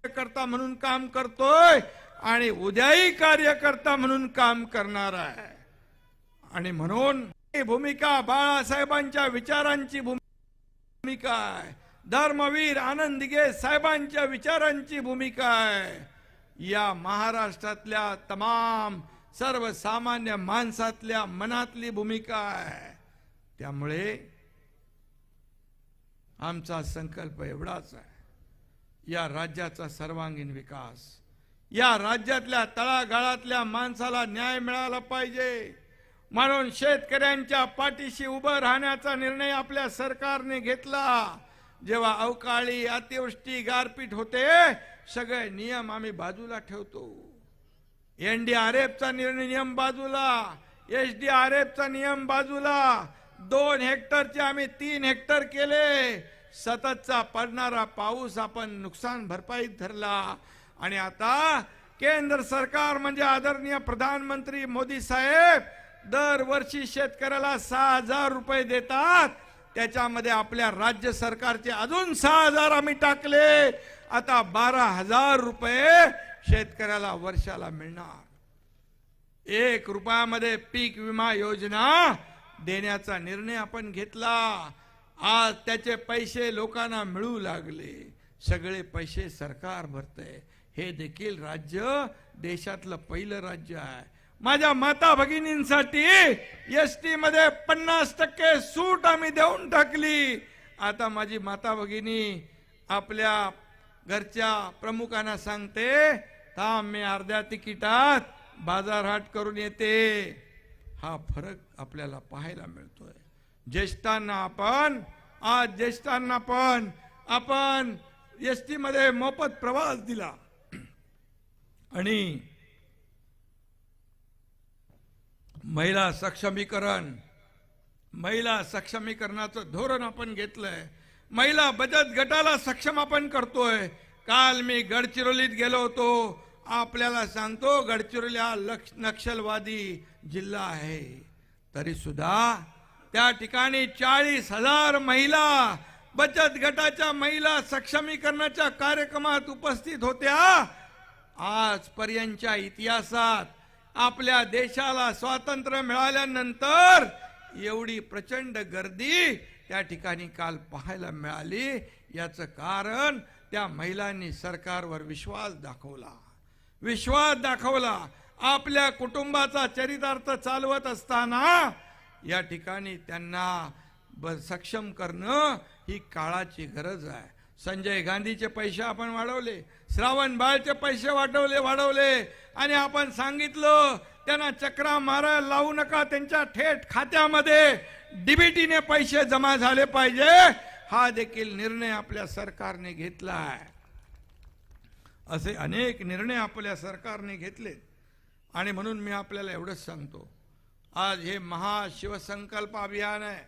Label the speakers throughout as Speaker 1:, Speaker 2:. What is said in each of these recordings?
Speaker 1: कार्यकर्ता म्हणून काम करतोय आणि उद्याही कार्यकर्ता म्हणून काम करणार आहे। आणि म्हणून ही भूमिका बाळासाहेबांच्या विचारांची भूमिका आहे, धर्मवीर आनंद दिघे साहेबांच्या विचारांची भूमिका आहे, या महाराष्ट्रातल्या तमाम सर्वसामान्य माणसातल्या मनातली भूमिका आहे। त्यामुळे आमचा संकल्प एवढाच आहे, या राज्याचा सर्वांगीण विकास, या राज्यातल्या तळागाळातल्या माणसाला न्याय मिळाला पाहिजे म्हणून शेतकऱ्यांच्या पाठीशी उभं राहण्याचा निर्णय आपल्या सरकारने घेतला। जेव्हा अवकाळी अतिवृष्टी गारपीट होते सगळे नियम आम्ही बाजूला ठेवतो, NDRFचा नियम बाजूला, SDRFचा नियम बाजूला, 2 हेक्टरचे आम्ही 3 हेक्टर केले, सततचा पडणारा पाऊस आपण नुकसान भरपाईत धरला। आणि आता केंद्र सरकार म्हणजे आदरणीय प्रधानमंत्री मोदी साहेब दरवर्षी शेतकऱ्याला 6,000 रुपये देतात, त्याच्यामध्ये आपल्या राज्य सरकारचे अजून 6,000 आम्ही टाकले, आता 12,000 रुपये शेतकऱ्याला वर्षाला मिळणार। 1 रुपयामध्ये पीक विमा योजना देण्याचा निर्णय आपण घेतला, आज त्याचे पैसे लोकांना मिळू लागले, सगळे पैसे सरकार भरते। हे देखील राज्य देशातलं पहिलं राज्य आहे। माझ्या माता भगिनींसाठी एसटी मध्ये 50% सूट आम्ही देऊन टाकली। आता माझी माता भगिनी आपल्या घरच्या प्रमुखांना सांगते, थांब मी अर्ध्या तिकिटात बाजारहाट करून येते। हा फरक आपल्याला पाहायला मिळतोय। ज्येष्ठांना आपण एसटी मध्ये मोफत प्रवास दिला आणि महिला सक्षमीकरणाचं धोरण आपण घेतलंय। महिला बचत गटाला सक्षम आपण करतोय। काल मी गडचिरोलीत गेलो होतो, आपल्याला सांगतो गडचिरोली हा नक्षलवादी जिल्हा आहे, तरी सुद्धा त्या ठिकाणी 40,000 महिला बचत गटाच्या महिला सक्षमीकरणाच्या कार्यक्रमात उपस्थित होत्या। आजपर्यंतच्या इतिहासात आपल्या देशाला स्वातंत्र्य मिळाल्यानंतर एवढी प्रचंड गर्दी त्या ठिकाणी काल पाहायला मिळाली। याचं कारण त्या महिलांनी सरकारवर विश्वास दाखवला। आपल्या कुटुंबाचा चरितार्थ चालवत असताना या ठिकाणी त्यांना सक्षम करणं ही काळाची गरज आहे। संजय गांधीचे पैसे आपण वाढवले, श्रावण बाळचे पैसे वाढवले आणि आपण सांगितलं त्यांना चक्रा मारायला लावू नका, त्यांच्या थेट खात्यामध्ये डीबीटीने पैसे जमा झाले पाहिजे। हा देखील निर्णय आपल्या सरकारने घेतला आहे। असे अनेक निर्णय आपल्या सरकारने घेतलेत आणि म्हणून मी आपल्याला एवढंच सांगतो, आज हे महाशिवसंकल्प अभियान आहे,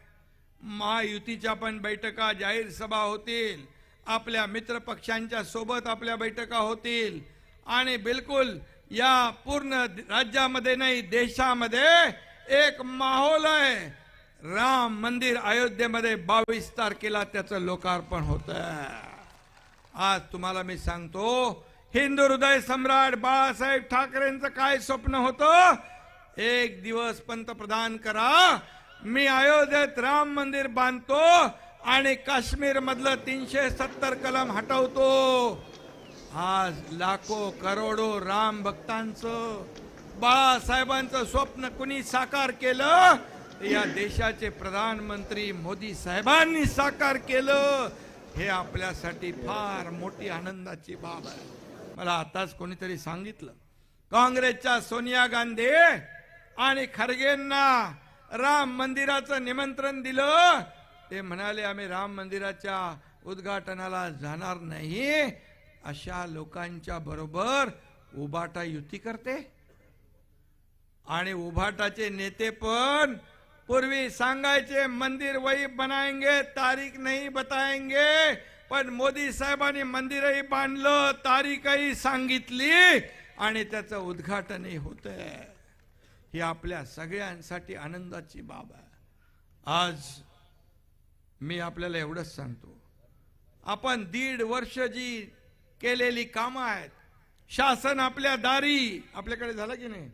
Speaker 1: महायुतीच्या पण बैठका जाहीर सभा होतील, आपल्या मित्र पक्षांच्या सोबत आपल्या बैठका होतील आणि बिलकुल या पूर्ण राज्यामध्ये नाही देशामध्ये एक माहोल आहे। राम मंदिर अयोध्येमध्ये 22 तारखेला त्याचं लोकार्पण होतं। आज तुम्हाला मी सांगतो, हिंदू हृदय सम्राट बाळासाहेब ठाकरेंचं काय स्वप्न होतं, एक दिवस पंतप्रधान करा, मी अयोध्येत राम मंदिर बांधतो आणि काश्मीर मधलं 370 कलम हटवतो। आज लाखो करोडो राम भक्तांचं बाळासाहेबांचं स्वप्न कुणी साकार केलं, या देशाचे प्रधानमंत्री मोदी साहेबांनी साकार केलं। हे आपल्यासाठी फार मोठी आनंदाची बाब आहे। मला आताच कोणीतरी सांगितलं, काँग्रेसच्या सोनिया गांधी आणि खरगेंना राम मंदिराचं निमंत्रण दिलं, ते म्हणाले आम्ही राम मंदिराच्या उद्घाटनाला जाणार नाही। अशा लोकांच्या बरोबर उभाटा युती करते आणि उभाटाचे नेते पण पूर्वी सांगायचे मंदिर वही बनाएंगे, तारीख नहीं बताएंगे, पण मोदी साहेबांनी मंदिरही बांधलं, तारीखही सांगितली आणि त्याचं उद्घाटनही होतंय। ही आपल्या सगळ्यांसाठी आनंदाची बाब आहे। आज मी आपल्याला एवढंच सांगतो, आपण 1.5 वर्ष जी केलेली कामं आहेत. शासन आपल्या दारी, आपल्याकडे झालं की नाही,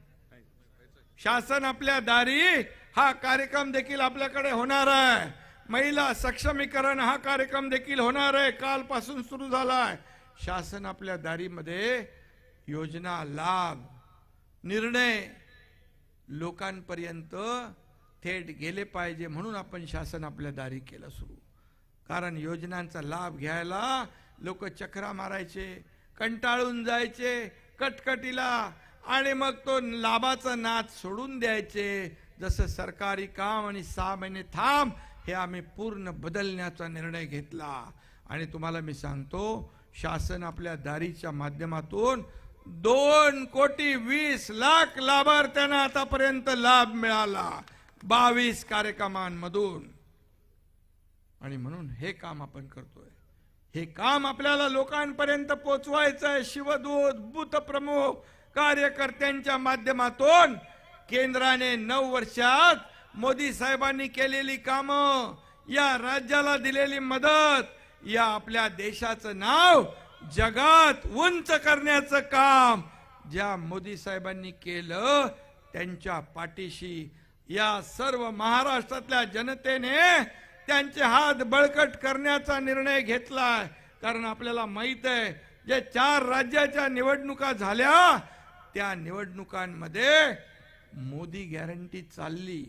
Speaker 1: शासन आपल्या दारी हा कार्यक्रम देखील आपल्याकडे होणार आहे. महिला सक्षमीकरण हा कार्यक्रम देखील होणार आहे, कालपासून सुरू झालाय. शासन आपल्या दारीमध्ये योजना, लाभ, निर्णय लोकांपर्यंत थेट गेले पाहिजे म्हणून आपण शासन आपल्या दारी केलं सुरू. कारण योजनांचा लाभ घ्यायला लोक चक्रा मारायचे, कंटाळून जायचे कटकटीला, आणि मग तो लाभाचा नाद सोडून द्यायचे. जसं सरकारी काम आणि 6 महिने थांब, हे आम्ही पूर्ण बदलण्याचा निर्णय घेतला. आणि तुम्हाला मी सांगतो, शासन आपल्या दारीच्या माध्यमातून 2,20,00,000 लाभार्थ्यांना आतापर्यंत लाभ मिळाला 22 कार्यक्रमांमधून. आणि म्हणून हे काम आपण करतोय. हे काम आपल्याला लोकांपर्यंत पोचवायचं आहे. शिवदूत, बूथ प्रमुख, कार्यकर्त्यांच्या माध्यमातून केंद्राने 9 वर्षात मोदी साहेबांनी केलेली कामं, या राज्याला दिलेली मदत, या आपल्या देशाचं नाव जगात उंच करण्याचं काम ज्या मोदी साहेबांनी केलं, त्यांच्या पाठीशी या सर्व महाराष्ट्रातल्या जनतेने त्यांचे हात बळकट करण्याचा निर्णय घेतलाय. कारण आपल्याला माहित आहे, जे 4 राज्याच्या निवडणुका झाल्या त्या निवडणुकांमध्ये मोदी गॅरंटी चालली,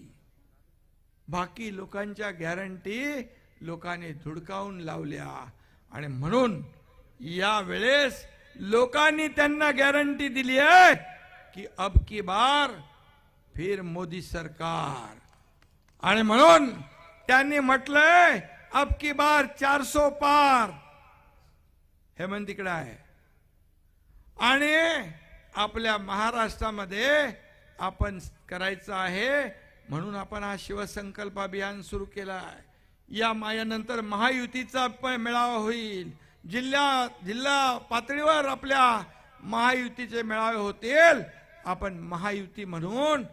Speaker 1: बाकी लोकांच्या गॅरंटी लोकांनी धुडकावून लावल्या. आणि म्हणून या वेळेस लोकांनी त्यांना गॅरंटी दिली आहे की अब की बार फिर मोदी सरकार. आणि म्हणून त्यांनी म्हटलंय अब की बार 400 पार. हेमंत तिकडे आहे. आणि आपल्या महाराष्ट्रामध्ये आपण करायचं आहे म्हणून आपण हा शिवसंकल्प अभियान सुरू केला आहे. या यानंतर महायुतीचा मेळावा होईल. जिल्हा पातळीवर आपल्या महायुतीचे मेळावे होतील. आपण महायुती म्हणून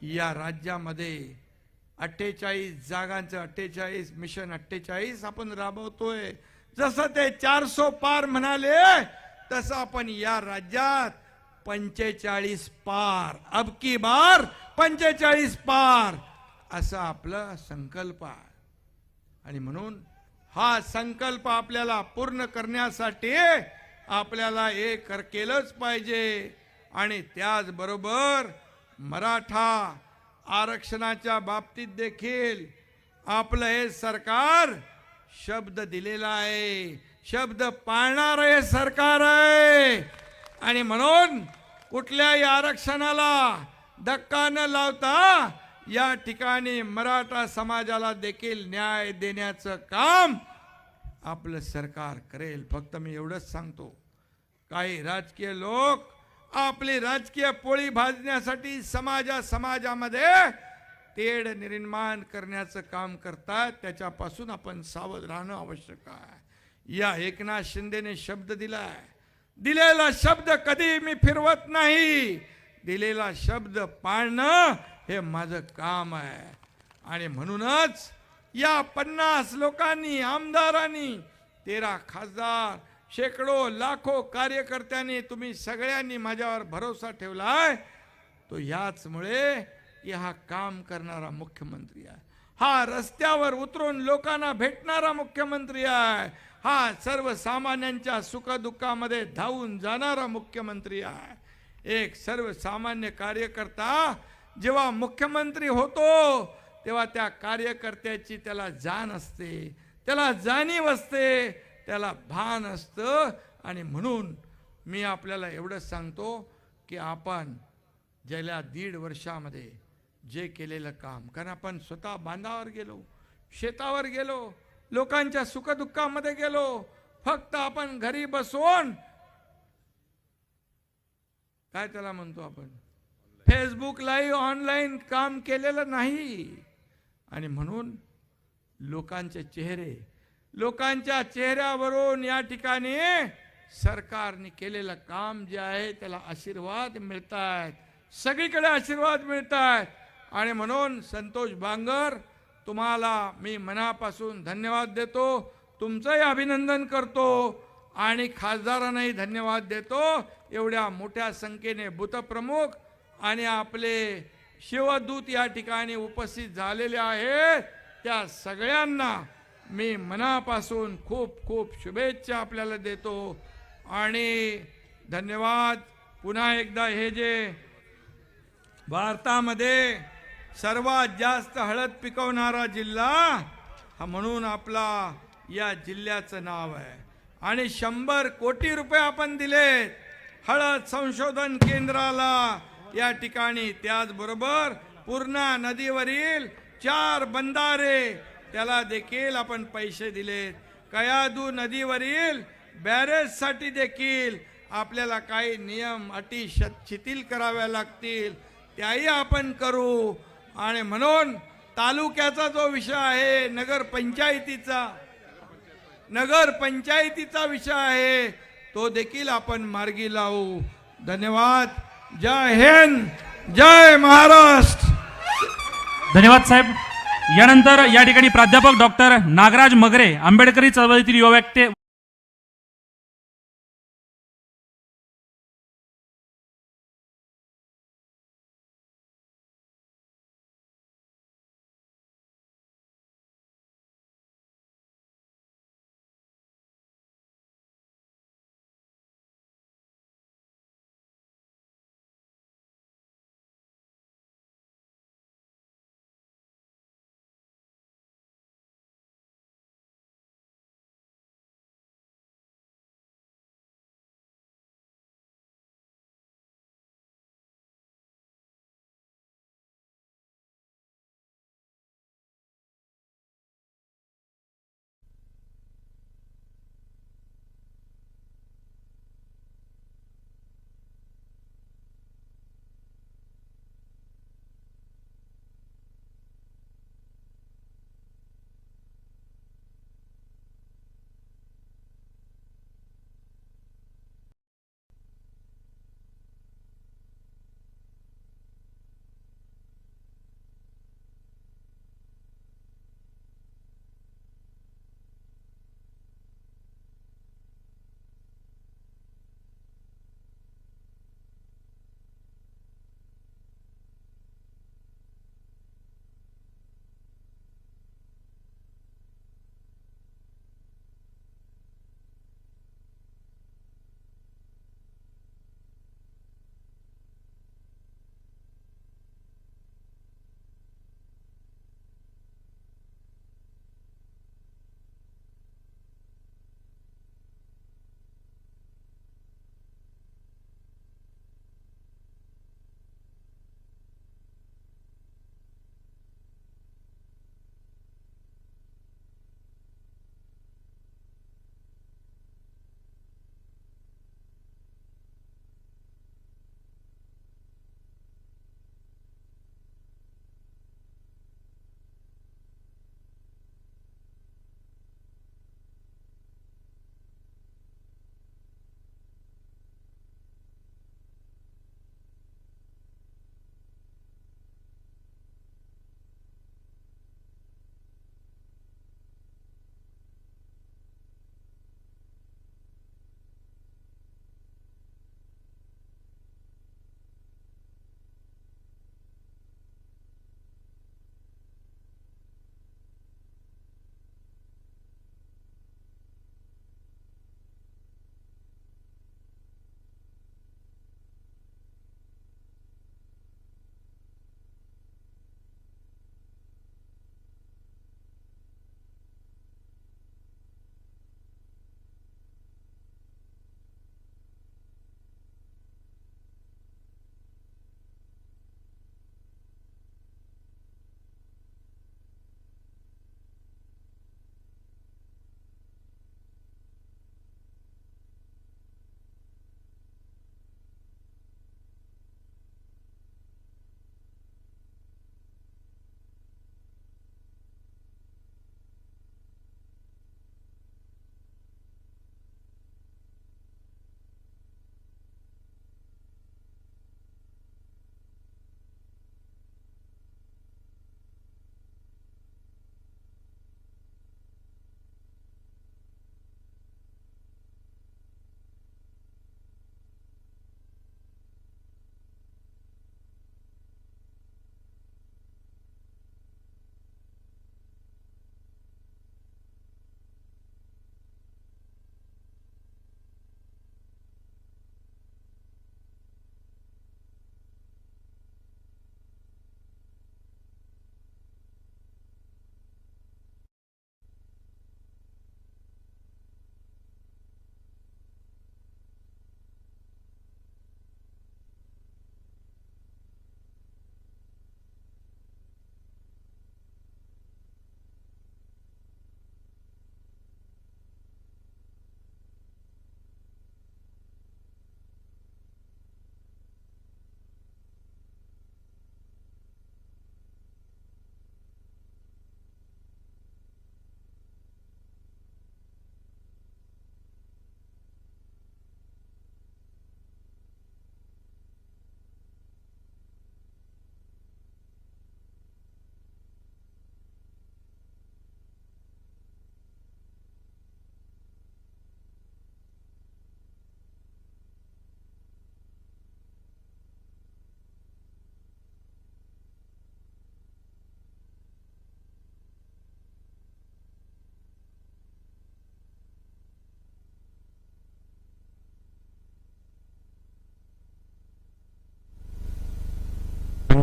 Speaker 1: या राज्यामध्ये 48 जागांचं 48 मिशन 48 आपण राबवतोय. जसं ते 400 पार म्हणाले तसं आपण या राज्यात 45 पार, अब की बार 45 पार असा आपला संकल्प आहे. आणि म्हणून हा संकल्प आपल्याला पूर्ण करण्यासाठी आपल्याला एक केलंच पाहिजे. आणि त्याचबरोबर मराठा आरक्षणाच्या बाबतीत देखील आपलं हे सरकार शब्द दिलेला आहे, शब्द पाळणारे सरकार आहे. आणि म्हणून कुठल्याही आरक्षणाला धक्का न लावता या ठिकाणी मराठा समाजाला देखील न्याय देण्याचं काम आपलं सरकार करेल. फक्त मी एवढंच सांगतो, काही राजकीय लोक आपली राजकीय पोळी भाजण्यासाठी समाजामध्ये तेढ निर्माण करण्याचं काम करतात. त्याच्यापासून आपण सावध राहणं आवश्यक आहे. या एकनाथ शिंदेने शब्द दिलाय, दिलेला शब्द कधी मी फिरवत नाही. दिलेला शब्द पाळणं हे माझं काम आहे. आणि म्हणूनच या 50 लोकांनी, आमदारांनी, 13 खासदार, शेकडो लाखो कार्यकर्त्यांनी, तुम्ही सगळ्यांनी माझ्यावर भरोसा ठेवलाय. तो याचमुळे की हा काम करणारा मुख्यमंत्री आहे, हा रस्त्यावर उतरून लोकांना भेटणारा मुख्यमंत्री आहे, हा सर्वसामान्यांच्या सुखदुःखामध्ये धावून जाणारा मुख्यमंत्री आहे. एक सर्वसामान्य कार्यकर्ता जेव्हा मुख्यमंत्री होतो तेव्हा त्या कार्यकर्त्याची त्याला जाण असते, त्याला जाणीव असते, त्याला भान असतं. आणि म्हणून मी आपल्याला एवढंच सांगतो की आपण गेल्या 1.5 वर्षामध्ये जे केलेलं काम, कारण आपण स्वतः बांधावर गेलो, शेतावर गेलो, लोकांच्या सुखदुःखामध्ये गेलो. फक्त आपण घरी बसून काय त्याला म्हणतो आपण फेसबुक लाईव्ह ऑनलाईन काम केलेलं नाही. आणि म्हणून लोकांच्या चेहऱ्यावरून या ठिकाणी सरकारने केलेलं काम जे आहे त्याला आशीर्वाद मिळतात, सगळीकडे आशीर्वाद मिळतात. आणि म्हणून संतोष बांगर, तुम्हाला मी मनापासून धन्यवाद देतो, तुमचंही अभिनंदन करतो. आणि खासदारांनाही धन्यवाद देतो. एवढ्या मोठ्या संख्येने बूथप्रमुख आणि आपले शिवदूत या ठिकाणी उपस्थित झालेले आहेत. त्या सगळ्यांना मी मनापासून खूप खूप शुभेच्छा आपल्याला देतो आणि धन्यवाद. पुन्हा एकदा हे जे भारतामध्ये सर्वात जास्त हळद पिकवणारा जिल्हा हा म्हणून आपला या जिल्ह्याचं नाव आहे आणि 100 कोटी रुपये आपण दिलेत हळद संशोधन केंद्राला या ठिकाणी. त्याचबरोबर पूर्णा नदीवरील 4 बंधारे त्याला देखील आपण पैसे दिलेत. कयाधू नदीवरील बॅरेजसाठी देखील आपल्याला काही नियम अटी शिथिल कराव्या लागतील, त्याही आपण करू. आणि म्हणून तालुक्याचा जो विषय आहे नगरपंचायतीचा विषय आहे तो देखील आपण मार्गी लावू. धन्यवाद. जय हिंद, जय महाराष्ट्र.
Speaker 2: धन्यवाद साहेब. यानंतर या ठिकाणी प्राध्यापक डॉक्टर नागराज मगरे, आंबेडकरी चळवळीतील युवा वक्ते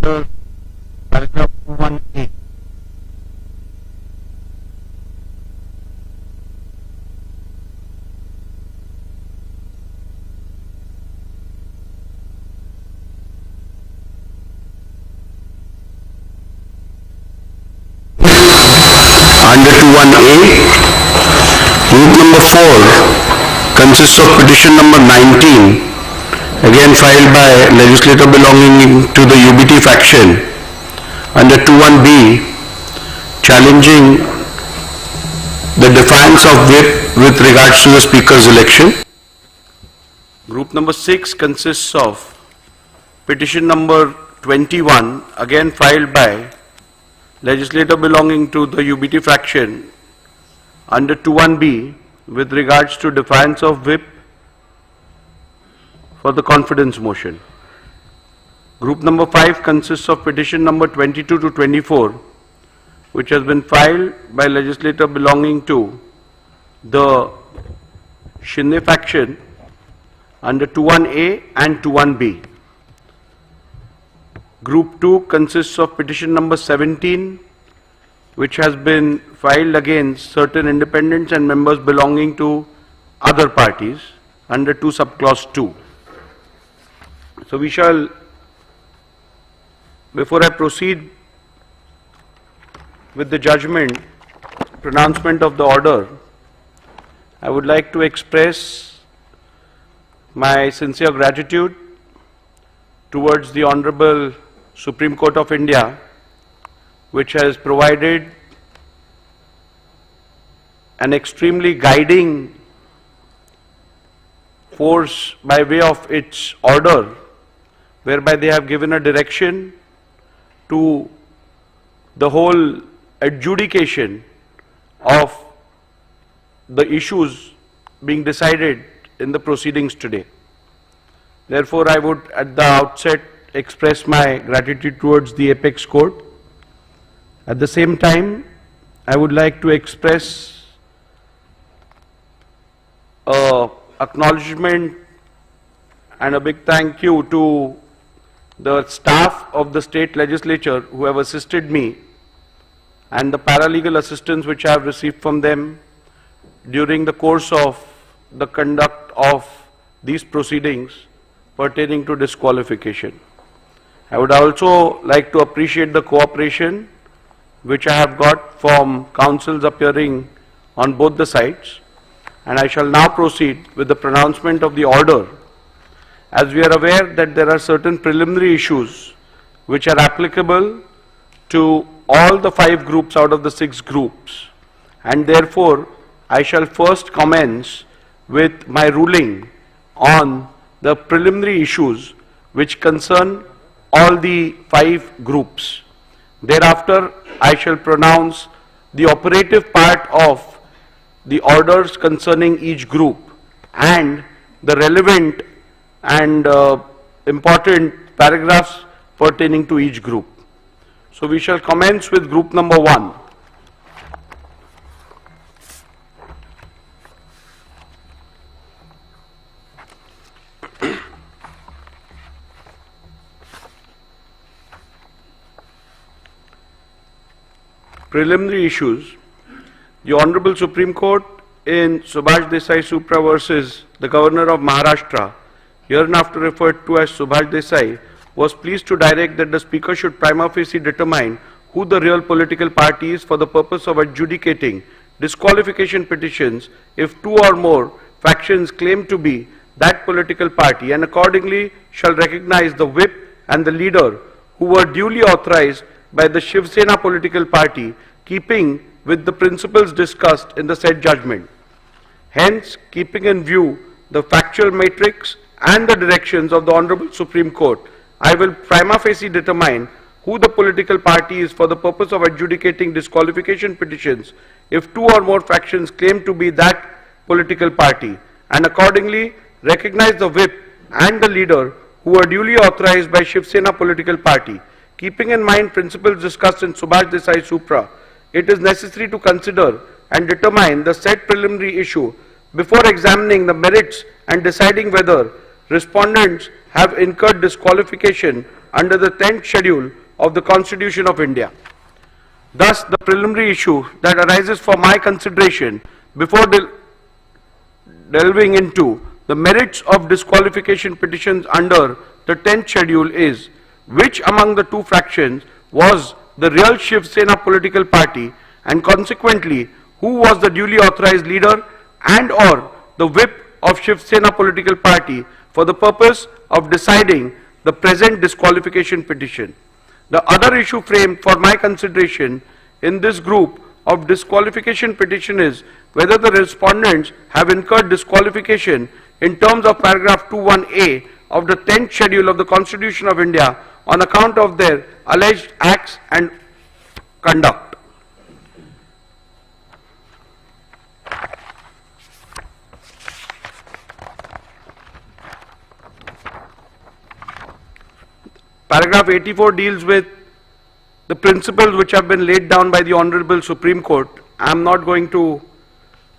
Speaker 3: order, paragraph 1A.
Speaker 4: Under 21A, group number 4 consists of petition number 19, again filed by legislator belonging to the UBT faction. Under 21B, challenging the defiance of whip with regards to the speaker's election. Group number 6 consists of petition number 21, again filed by legislator belonging to the UBT faction under 21B with regards to defiance of whip for the confidence motion. Group number 5 consists of petition number 22 to 24, which has been filed by legislator belonging to the Shinde faction under 21A and 21B. Group 2 consists of petition number 17, which has been filed against certain independents and members belonging to other parties under 2 subclause 2. So we shall, before I proceed with the judgment, pronouncement of the order, I would like to express my sincere gratitude towards the Honorable Supreme Court of India, which has provided an extremely guiding force by way of its order, whereby they have given a direction to the whole adjudication of the issues being decided in the proceedings today. Therefore, I would at the outset express my gratitude towards the Apex Court. At the same time, I would like to express acknowledgement and a big thank you to the staff of the state legislature who have assisted me and the paralegal assistance which I have received from them during the course of the conduct of these proceedings pertaining to disqualification. I would also like to appreciate the cooperation which I have got from counsels appearing on both the sides, and I shall now proceed with the pronouncement of the order. As we are aware that there are certain preliminary issues which are applicable to all the 5 groups out of the 6 groups, and therefore I shall first commence with my ruling on the preliminary issues which concern all the 5 groups. Thereafter, I shall pronounce the operative part of the orders concerning each group and the relevant and important paragraphs pertaining to each group. So we shall commence with group number 1. Preliminary issues. The Honorable Supreme Court in Subhash Desai Supra versus the Governor of Maharashtra, hereinafter referred to as Subhash Desai, was pleased to direct that the Speaker should prima facie determine who the real political party is for the purpose of adjudicating disqualification petitions if 2 or more factions claim to be that political party, and accordingly shall recognize the whip and the leader who were duly authorized by the Shiv Sena political party, keeping with the principles discussed in the said judgment. Hence, keeping in view the factual matrix and the directions of the Honorable Supreme Court, I will prima facie determine who the political party is for the purpose of adjudicating disqualification petitions if 2 or more factions claim to be that political party, and accordingly recognize the whip and the leader who are duly authorized by Shiv Sena political party. Keeping in mind principles discussed in Subhash Desai Supra, it is necessary to consider and determine the said preliminary issue before examining the merits and deciding whether respondents have incurred disqualification under the 10th schedule of the Constitution of India. Thus, the preliminary issue that arises for my consideration before delving into the merits of disqualification petitions under the 10th schedule is, which among the two fractions was the real Shiv Sena political party, and consequently who was the duly authorized leader and or the whip of Shiv Sena political party for the purpose of deciding the present disqualification petition. The other issue framed for my consideration in this group of disqualification petition is whether the respondents have incurred disqualification in terms of paragraph 21A of the 10th schedule of the Constitution of India on account of their alleged acts and conduct. Paragraph 84 deals with the principles which have been laid down by the Honorable Supreme Court. I am not going to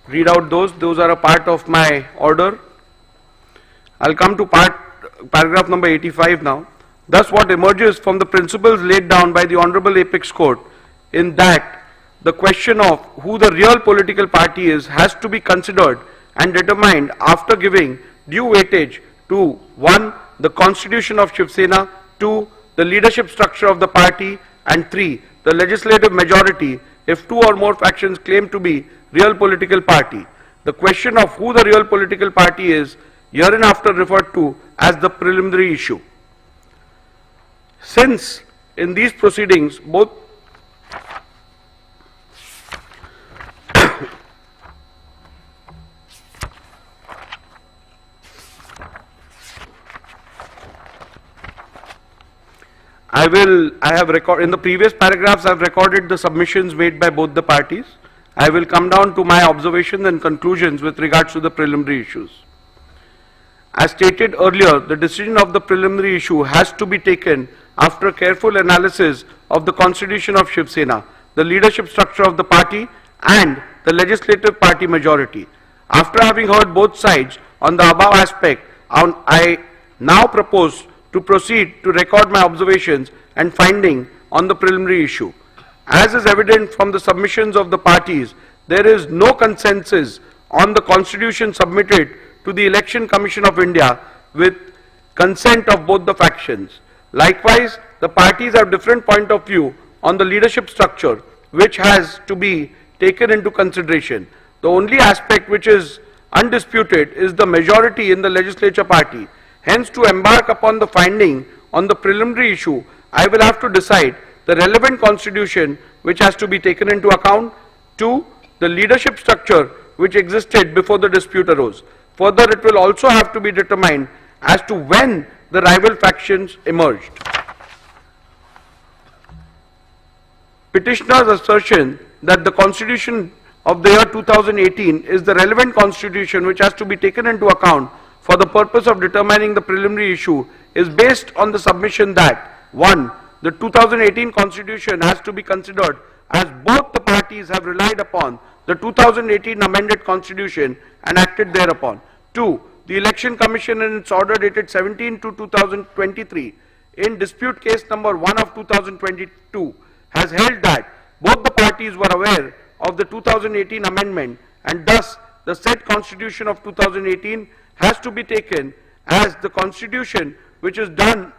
Speaker 4: read out those are a part of my order. I'll come to paragraph number 85 now. Thus, what emerges from the principles laid down by the Honorable Apex Court in that the question of who the real political party is has to be considered and determined after giving due weightage to 1. The Constitution of Shiv Sena, 2. The leadership structure of the party, and 3. The legislative majority if two or more factions claim to be real political party. The question of who the real political party is hereinafter referred to as the preliminary issue. Since in these proceedings both in the previous paragraphs I have recorded the submissions made by both the parties. I will come down to my observations and conclusions with regards to the preliminary issues. As stated earlier, the decision of the preliminary issue has to be taken after careful analysis of the Constitution of Shiv Sena, the leadership structure of the party and the legislative party majority. After having heard both sides on the above aspect, I now propose to proceed to record my observations and finding on the preliminary issue. As is evident from the submissions of the parties, there is no consensus on the Constitution submitted to the Election Commission of India with consent of both the factions. Likewise, the parties have different point of view on the leadership structure which has to be taken into consideration. The only aspect which is undisputed is the majority in the legislature party. Hence, to embark upon the finding on the preliminary issue, I will have to decide the relevant constitution which has to be taken into account. 2. The leadership structure which existed before the dispute arose. Further, it will also have to be determined as to when the rival factions emerged. Petitioner's assertion that the Constitution of the year 2018 is the relevant constitution which has to be taken into account for the purpose of determining the preliminary issue is based on the submission that 1. The 2018 Constitution has to be considered as both the parties have relied upon the 2018 amended Constitution and acted thereupon. 2. The Election Commission in its order dated 17/2/2023 in dispute case number 1 of 2022 has held that both the parties were aware of the 2018 amendment and thus the said Constitution of 2018 has to be taken as the Constitution which is done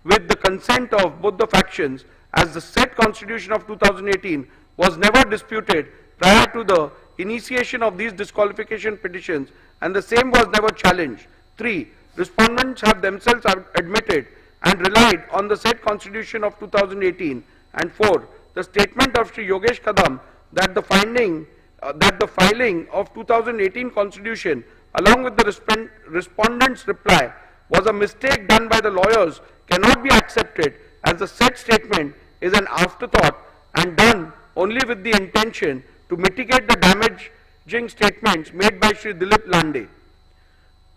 Speaker 4: with the consent of both the factions, as the said Constitution of 2018 was never disputed prior to the initiation of these disqualification petitions and the same was never challenged. 3. Respondents have themselves admitted and relied on the said Constitution of 2018. And 4. The statement of Sri Yogesh Kadam that the filing of 2018 Constitution along with the respondent's reply was a mistake done by the lawyers cannot be accepted, as the said statement is an afterthought and done only with the intention to mitigate the damaging statements made by Sri Dilip Lande.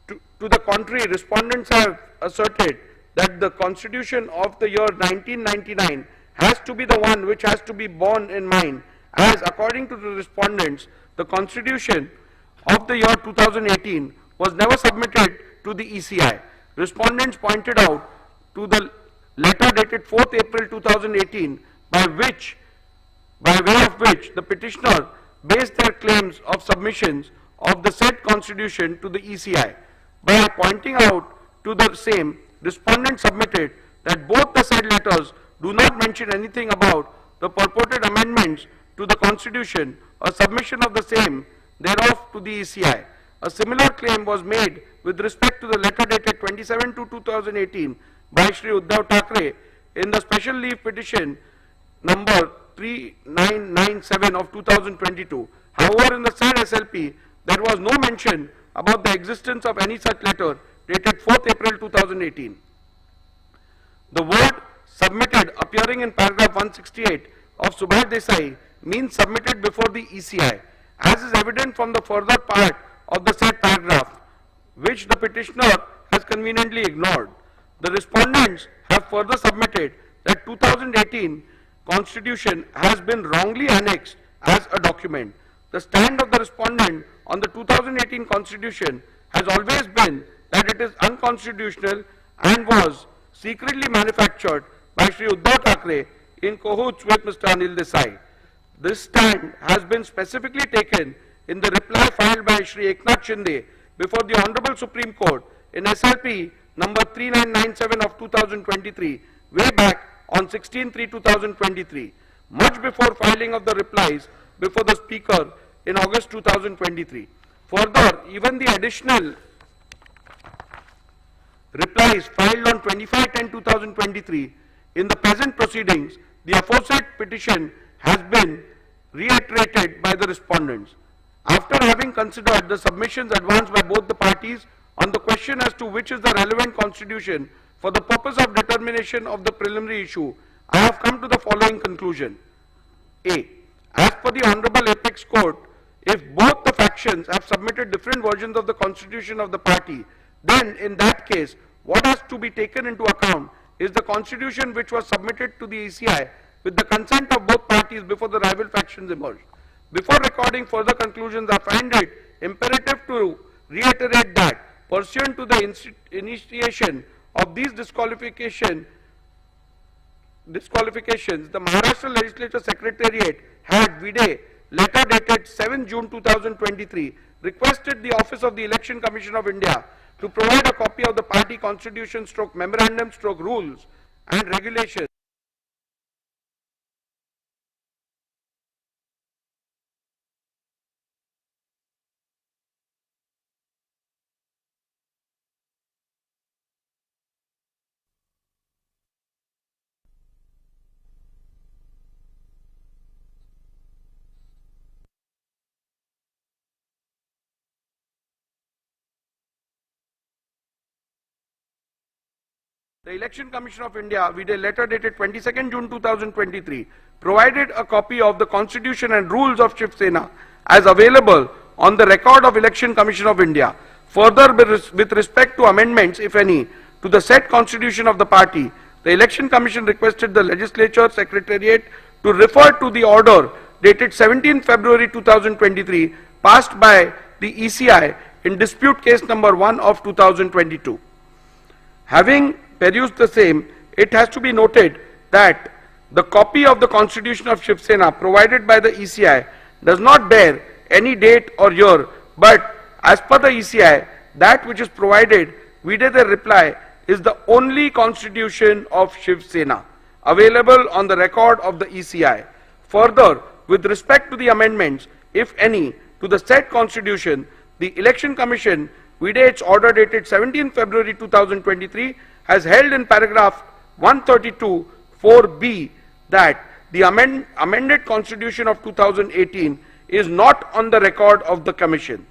Speaker 4: To the contrary, respondents have asserted that the Constitution of the year 1999 has to be the one which has to be borne in mind, as according to the respondents, the Constitution of the year 2018 was never submitted to the ECI. Respondents pointed out to the letter dated 4th April 2018 by way of which the petitioner based their claims of submissions of the said constitution to the ECI. By pointing out to the same, respondent submitted that both the said letters do not mention anything about the purported amendments to the constitution or submission of the same thereof to the ECI. A similar claim was made with respect to the letter dated 27/2/2018 by Shri Uddhav Thackeray in the special leave petition number 3997 of 2022. However, in the said SLP, there was no mention about the existence of any such letter dated 4th April 2018. The word submitted appearing in paragraph 168 of Subhash Desai means submitted before the ECI, as is evident from the further part of the said paragraph, which the petitioner has conveniently ignored. The respondents have further submitted that 2018 Constitution has been wrongly annexed as a document. The stand of the respondent on the 2018 Constitution has always been that it is unconstitutional and was secretly manufactured by Shri Uddhav Thackeray in cahoots with Mr. Anil Desai. This stand has been specifically taken in the reply filed by Shri Eknath Shinde before the Honorable Supreme Court in SLP number 3997 of 2023, way back on 16/3/2023, much before filing of the replies before the Speaker in August 2023. Further, even the additional replies filed on 25/10/2023 in the present proceedings, the aforesaid petition has been reiterated by the respondents. After having considered the submissions advanced by both the parties on the question as to which is the relevant constitution for the purpose of determination of the preliminary issue, I have come to the following conclusion. A. As per the Honorable Apex Court, if both the factions have submitted different versions of the constitution of the party, then in that case, what has to be taken into account is the constitution which was submitted to the ECI with the consent of both parties before the rival factions emerged. Before recording further conclusions, I find it imperative to reiterate that, pursuant to the initiation of these disqualifications, the Maharashtra Legislature Secretariat had vide letter dated 7 June 2023 requested the Office of the Election Commission of India to provide a copy of the party constitution / memorandum / rules and regulations The Election Commission of India, with a letter dated 22nd June 2023, provided a copy of the Constitution and rules of Shiv Sena as available on the record of Election Commission of India. Further, with respect to amendments, if any, to the said Constitution of the party, the Election Commission requested the Legislature Secretariat to refer to the order dated 17 February 2023, passed by the ECI in dispute case number 1 of 2022. Having perused the same, it has to be noted that the copy of the Constitution of Shiv Sena provided by the ECI does not bear any date or year, but as per the ECI, that which is provided vide their reply is the only Constitution of Shiv Sena available on the record of the ECI. Further, with respect to the amendments, if any, to the said Constitution, the Election Commission, vide its order dated 17 February 2023, has held in paragraph 132 4b that the amended Constitution of 2018 is not on the record of the Commission.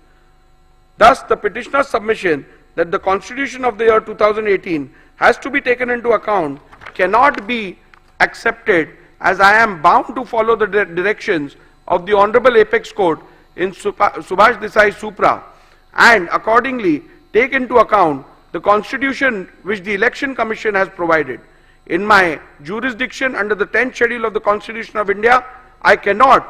Speaker 4: Thus, the petitioner's submission that the Constitution of the year 2018 has to be taken into account cannot be accepted, as I am bound to follow the directions of the Honorable Apex Court in Subhash Desai Supra, and accordingly take into account the Constitution which the Election Commission has provided. In my jurisdiction under the 10th schedule of the Constitution of India, I cannot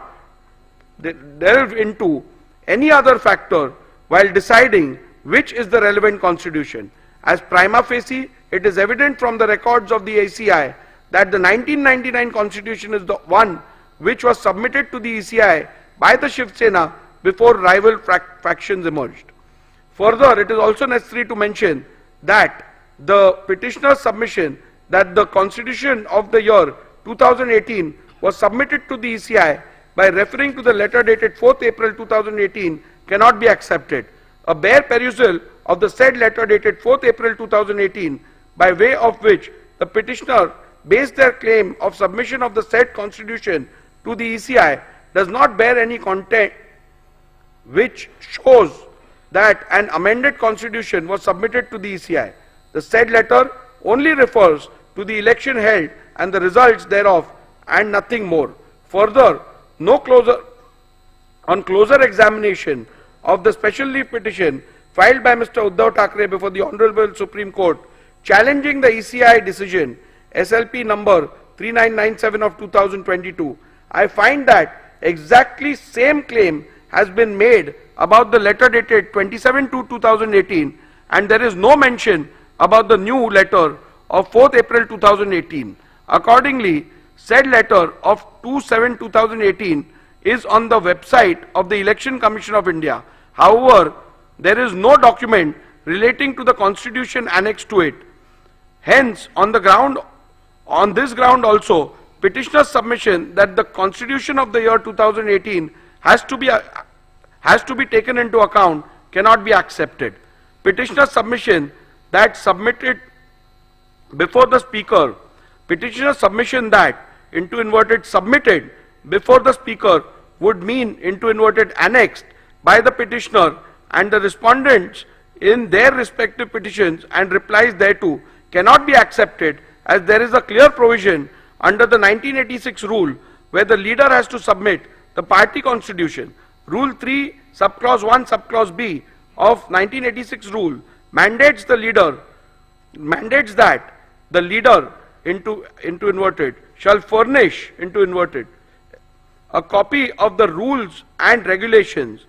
Speaker 4: delve into any other factor while deciding which is the relevant Constitution. as prima facie it is evident from the records of the ECI that the 1999 constitution is the one which was submitted to the ECI by the Shiv Sena before rival factions emerged. Further, it is also necessary to mention that the petitioner's submission that the constitution of the year 2018 was submitted to the ECI by referring to the letter dated 4th April 2018 cannot be accepted. A bare perusal of the said letter dated 4th April 2018, by way of which the petitioner based their claim of submission of the said constitution to the ECI, does not bear any content which shows that an amended constitution was submitted to the ECI. The said letter only refers to the election held and the results thereof and nothing more. Further, on closer examination of the special leave petition filed by Mr. Uddhav Thackeray before the Honorable Supreme Court challenging the ECI decision SLP number 3997 of 2022, I find that exactly same claim has been made about the letter dated 27/2/2018, and there is no mention about the new letter of 4th April 2018. Accordingly, said letter of 2/7/2018 is on the website of the Election Commission of India. However, there is no document relating to the constitution annexed to it. Hence, on this ground also, petitioner's submission that the constitution of the year 2018 has to be taken into account cannot be accepted. Petitioner's submission that submitted before the speaker, petitioner's submission that into inverted submitted before the speaker would mean into inverted annexed by the petitioner and the respondents in their respective petitions and replies thereto cannot be accepted, as there is a clear provision under the 1986 rule where the leader has to submit the party constitution. Rule 3 subclause 1 subclause B of 1986 rule mandates that the leader into inverted shall furnish into inverted a copy of the rules and regulations,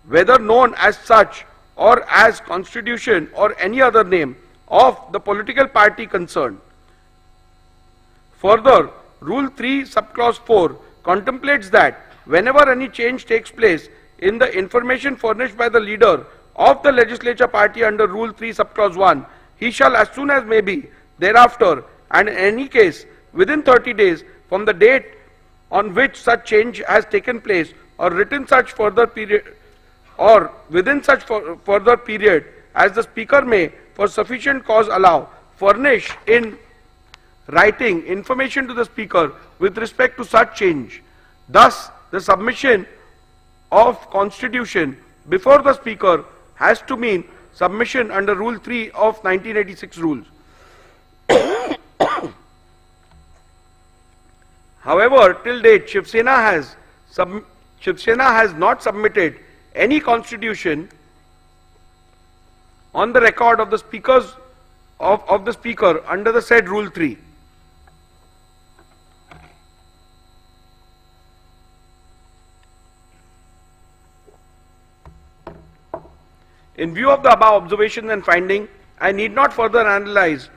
Speaker 4: whether known as such or as constitution or any other name, of the political party concerned. Further, Rule 3 subclause 4 contemplates that whenever any change takes place in the information furnished by the leader of the legislature party under Rule 3 subclause 1, he shall as soon as may be thereafter, and in any case within 30 days from the date on which such change has taken place, or within such further period as the speaker may for sufficient cause allow, furnish in writing information to the speaker with respect to such change. Thus, the submission of constitution before the speaker has to mean submission under Rule 3 of 1986 rules. However, till date, Shiv Sena has not submitted any constitution on the record of the speakers of the speaker under the said Rule 3. In view of the above observations and finding, I need not further analyze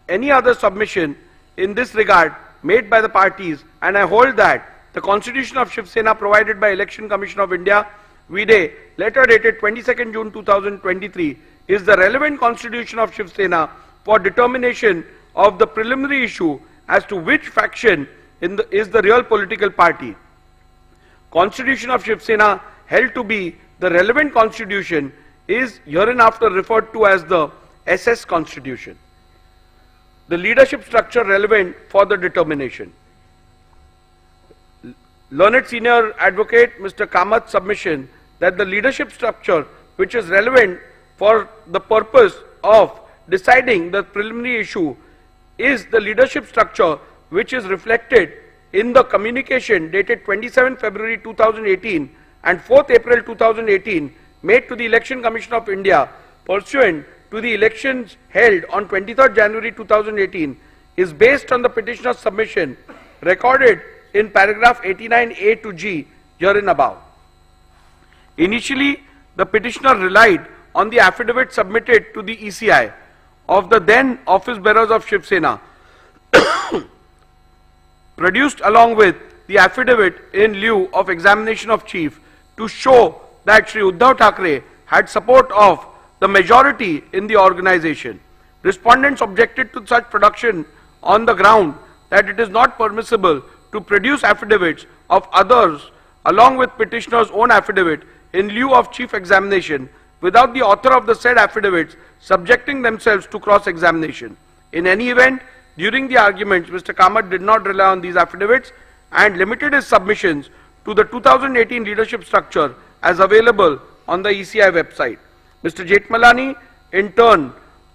Speaker 4: any other submission in this regard made by the parties, and I hold that the Constitution of Shiv Sena provided by Election Commission of India, V-Day, letter dated 22nd June 2023, is the relevant Constitution of Shiv Sena for determination of the preliminary issue as to which faction is the real political party. Constitution of Shiv Sena held to be the relevant constitution is hereinafter referred to as the SS Constitution. The leadership structure relevant for the determination. Learned Senior Advocate Mr. Kamath's submission that the leadership structure which is relevant for the purpose of deciding the preliminary issue is the leadership structure which is reflected in the communication dated 27 February 2018 and 4th April 2018 made to the Election Commission of India pursuant to the elections held on 23rd January 2018 is based on the petitioner's submission recorded in paragraph 89A to G herein above. Initially, the petitioner relied on the affidavit submitted to the ECI of the then office bearers of Shiv Sena produced along with the affidavit in lieu of examination of chief to show that Shri Uddhav Thackeray had support of the majority in the organization. Respondents objected to such production on the ground that it is not permissible to produce affidavits of others along with petitioner's own affidavit in lieu of chief examination without the author of the said affidavits subjecting themselves to cross-examination. In any event, during the arguments, Mr. Kamath did not rely on these affidavits and limited his submissions to the 2018 leadership structure as available on the ECI website. Mr. Jethmalani, in turn,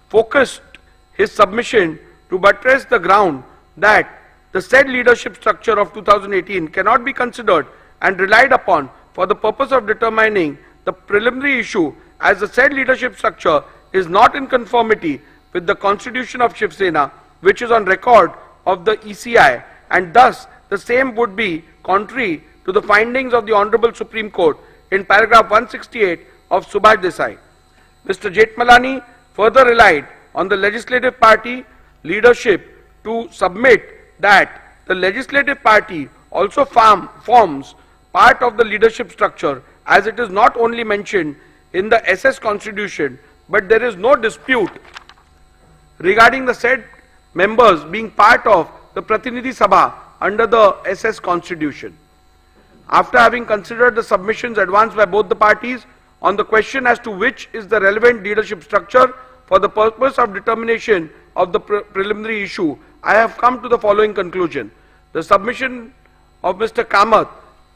Speaker 4: focused his submission to buttress the ground that the said leadership structure of 2018 cannot be considered and relied upon for the purpose of determining the preliminary issue, as the said leadership structure is not in conformity with the constitution of Shiv Sena, which is on record of the ECI, and thus the same would be contrary to the findings of the Honorable Supreme Court in paragraph 168 of Subhash Desai. Mr. Jethmalani further relied on the legislative party leadership to submit that the legislative party also forms part of the leadership structure, as it is not only mentioned in the SS Constitution, but there is no dispute regarding the said members being part of the Pratinidhi Sabha under the SS Constitution. After having considered the submissions advanced by both the parties on the question as to which is the relevant leadership structure for the purpose of determination of the preliminary issue, I have come to the following conclusion. The submission of Mr. Kamath,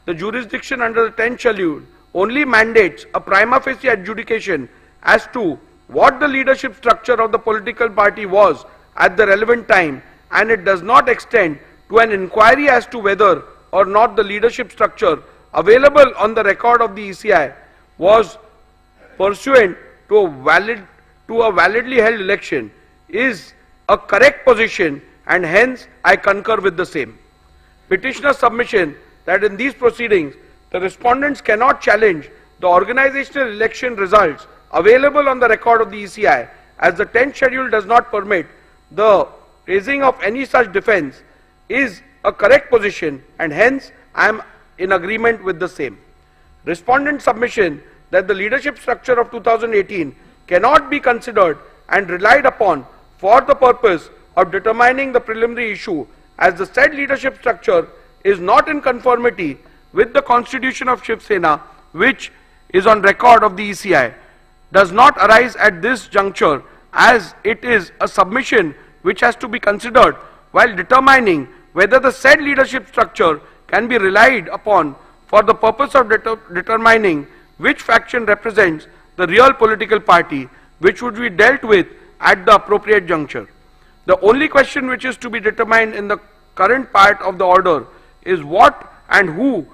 Speaker 4: the jurisdiction under the 10th schedule, only mandates a prima facie adjudication as to what the leadership structure of the political party was at the relevant time, and it does not extend to an inquiry as to whether or not the leadership structure available on the record of the ECI was pursuant to a validly held election, is a correct position, and hence I concur with the same. Petitioner's submission that in these proceedings the respondents cannot challenge the organizational election results available on the record of the ECI, as the 10th schedule does not permit the raising of any such defense, is a correct position, and hence I am in agreement with the same. Respondent submission that the leadership structure of 2018 cannot be considered and relied upon for the purpose of determining the preliminary issue, as the said leadership structure is not in conformity with the constitution of Shiv Sena, which is on record of the ECI, does not arise at this juncture, as it is a submission which has to be considered while determining whether the said leadership structure can be relied upon for the purpose of determining which faction represents the real political party, which would be dealt with at the appropriate juncture. The only question which is to be determined in the current part of the order is what and who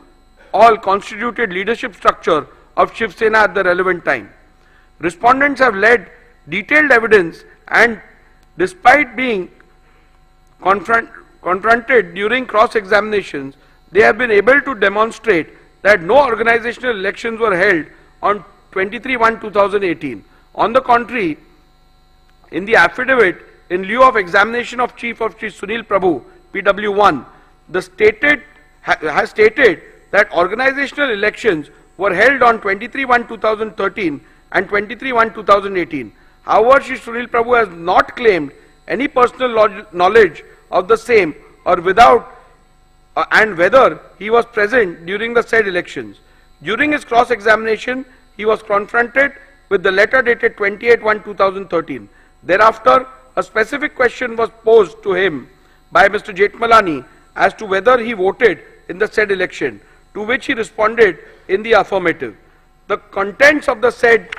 Speaker 4: all constituted leadership structure of Shiv Sena at the relevant time. Respondents have led detailed evidence, and despite being confronted during cross-examinations, they have been able to demonstrate that no organizational elections were held on 23/1/2018. On the contrary, in the affidavit in lieu of examination of Chief of Shri Sunil Prabhu, PW1, has stated that organizational elections were held on 23/1/2013 and 23/1/2018. However, Shri Sunil Prabhu has not claimed any personal knowledge of the same or and whether he was present during the said elections. During his cross-examination, he was confronted with the letter dated 28/1/2013. Thereafter, a specific question was posed to him by Mr. Jethmalani as to whether he voted in the said election, to which he responded in the affirmative. The contents of the said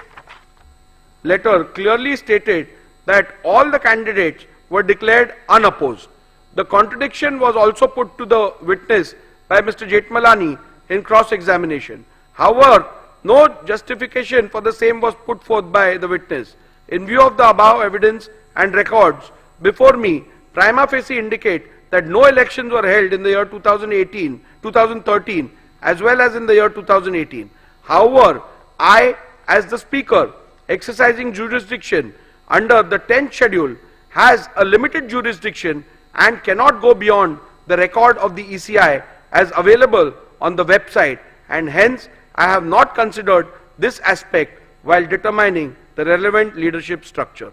Speaker 4: letter clearly stated that all the candidates were declared unopposed. The contradiction was also put to the witness by Mr. Jethmalani in cross-examination. However, no justification for the same was put forth by the witness. In view of the above evidence and records before me, prima facie indicate that no elections were held in the year 2013 as well as in the year 2018. However, I, as the speaker, exercising jurisdiction under the 10th schedule has a limited jurisdiction and cannot go beyond the record of the ECI as available on the website, and hence I have not considered this aspect while determining the relevant leadership structure.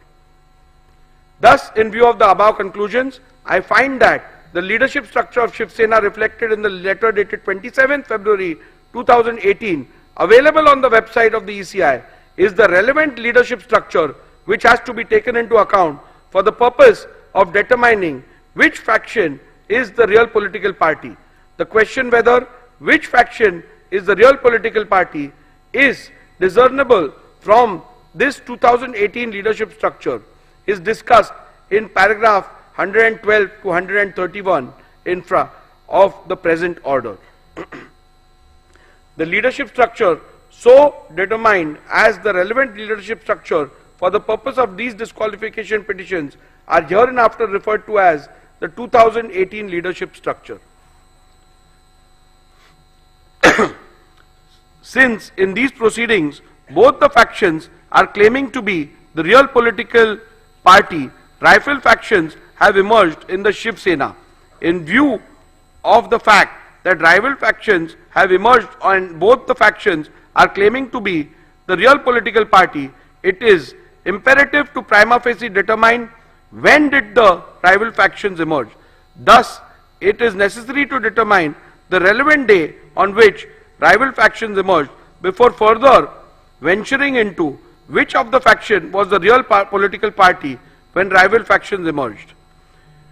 Speaker 4: Thus, in view of the above conclusions, I find that the leadership structure of Shiv Sena reflected in the letter dated 27th February 2018 available on the website of the ECI is the relevant leadership structure which has to be taken into account for the purpose of determining which faction is the real political party. The question whether which faction is the real political party is discernible from this 2018 leadership structure is discussed in paragraph 112 to 131 infra of the present order. The leadership structure so determined as the relevant leadership structure for the purpose of these disqualification petitions are hereinafter referred to as the 2018 leadership structure. Since in these proceedings both the factions are claiming to be the real political party, rival factions have emerged in the Shiv Sena. In view of the fact that rival factions have emerged and both the factions are claiming to be the real political party, it is imperative to prima facie determine when did the rival factions emerge. Thus, it is necessary to determine the relevant day on which rival factions emerged before further venturing into which of the faction was the real political party when rival factions emerged.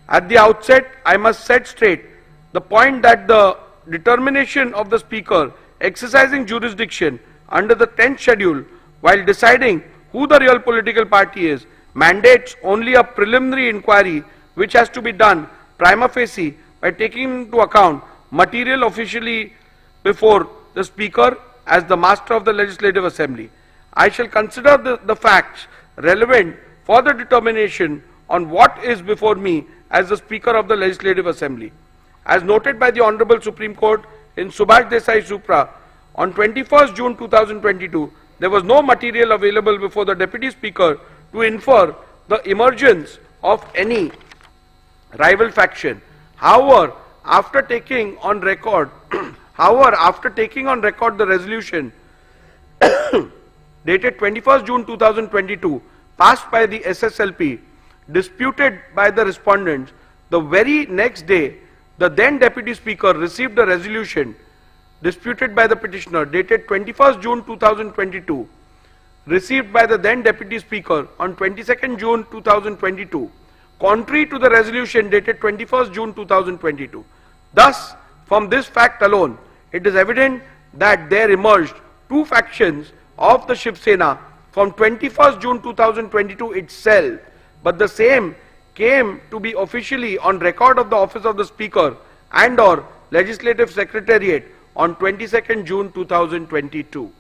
Speaker 4: At the outset, I must set straight the point that the determination of the Speaker exercising jurisdiction under the 10th schedule while deciding who the real political party is mandates only a preliminary inquiry which has to be done prima facie by taking into account material officially before the Speaker as the Master of the Legislative Assembly. I shall consider the facts relevant for the determination on what is before me as the Speaker of the Legislative Assembly. As noted by the Honorable Supreme Court in Subhash Desai Supra, on 21st June 2022, there was no material available before the Deputy Speaker to infer the emergence of any rival faction. However, after taking on record the resolution dated 21st June 2022 passed by the SSLP, disputed by the respondents, the very next day the then Deputy Speaker received a resolution disputed by the petitioner dated 21st June 2022, received by the then Deputy Speaker on 22nd June 2022, contrary to the resolution dated 21st June 2022. Thus, from this fact alone, it is evident that there emerged two factions of the Shiv Sena from 21st June 2022 itself, but the same came to be officially on record of the office of the Speaker and or Legislative Secretariat on 22nd June 2022.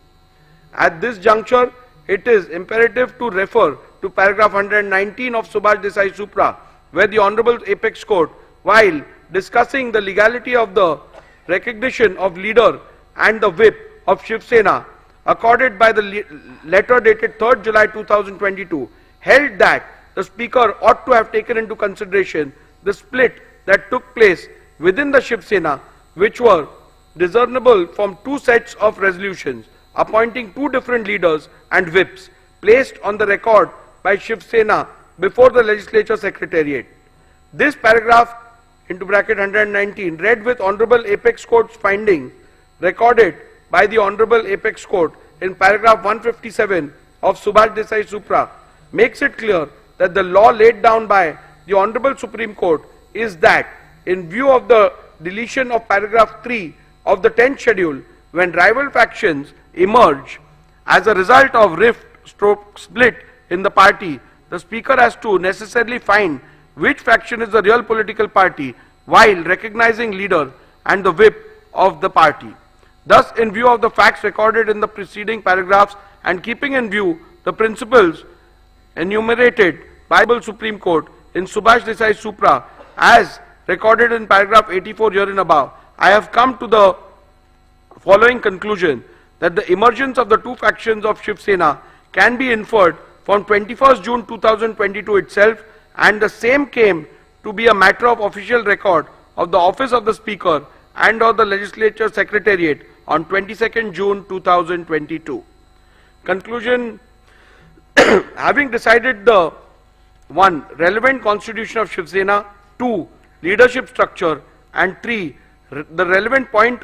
Speaker 4: At this juncture, it is imperative to refer to paragraph 119 of Subhash Desai Supra, where the Honorable Apex Court, while discussing the legality of the recognition of leader and the whip of Shiv Sena accorded by the letter dated 3rd July 2022, held that the Speaker ought to have taken into consideration the split that took place within the Shiv Sena, which were discernible from two sets of resolutions appointing two different leaders and whips placed on the record by Shiv Sena before the Legislature Secretariat. This paragraph into bracket 119 read with Honorable Apex Court's finding recorded by the Honorable Apex Court in paragraph 157 of Subhash Desai Supra makes it clear that the law laid down by the Honorable Supreme Court is that in view of the deletion of paragraph 3 of the 10th schedule, when rival factions emerge as a result of rift stroke split in the party, the Speaker has to necessarily find which faction is the real political party while recognizing leader and the whip of the party. Thus, in view of the facts recorded in the preceding paragraphs and keeping in view the principles enumerated by the Supreme Court in Subhash Desai Supra as recorded in paragraph 84 herein above, I have come to the following conclusion that the emergence of the two factions of Shiv Sena can be inferred from 21st June 2022 itself, and the same came to be a matter of official record of the office of the Speaker and of the Legislature Secretariat on 22nd June 2022. Conclusion: having decided the 1. relevant constitution of Shiv Sena, 2. leadership structure, and 3. the relevant point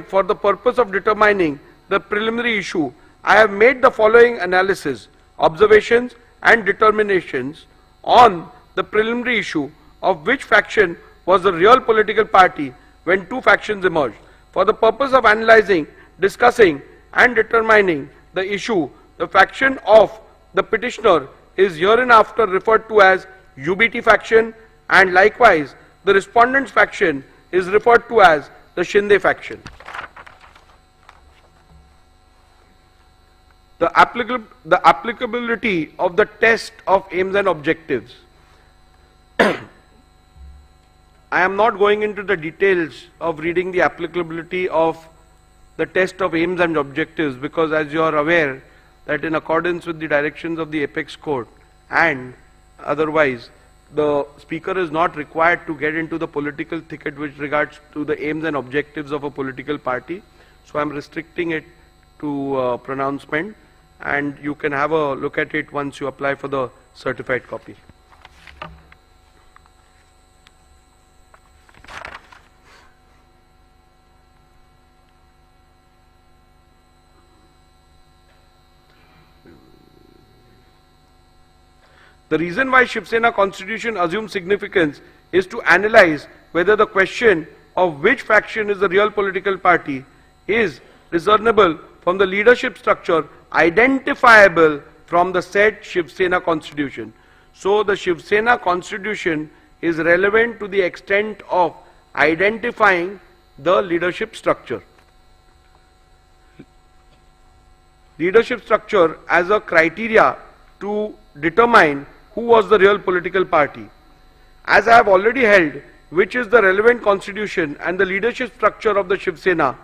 Speaker 4: for the purpose of determining the preliminary issue, I have made the following analysis, observations and determinations on the preliminary issue of which faction was the real political party when two factions emerged. For the purpose of analyzing, discussing and determining the issue, the faction of the petitioner is hereinafter referred to as UBT faction, and likewise the respondent's faction is referred to as the Shinde faction. The applicability of the test of aims and objectives. I am not going into the details of reading the applicability of the test of aims and objectives, because as you are aware that in accordance with the directions of the Apex Court and otherwise, the Speaker is not required to get into the political thicket with regards to the aims and objectives of a political party. So I am restricting it to pronouncement, and you can have a look at it once you apply for the certified copy. The reason why Shiv Sena constitution assumes significance is to analyze whether the question of which faction is the real political party is discernible from the leadership structure identifiable from the said Shiv Sena constitution. So the Shiv Sena constitution is relevant to the extent of identifying the leadership structure. Leadership structure as a criteria to determine who was the real political party. As I have already held which is the relevant constitution and the leadership structure of the Shiv Sena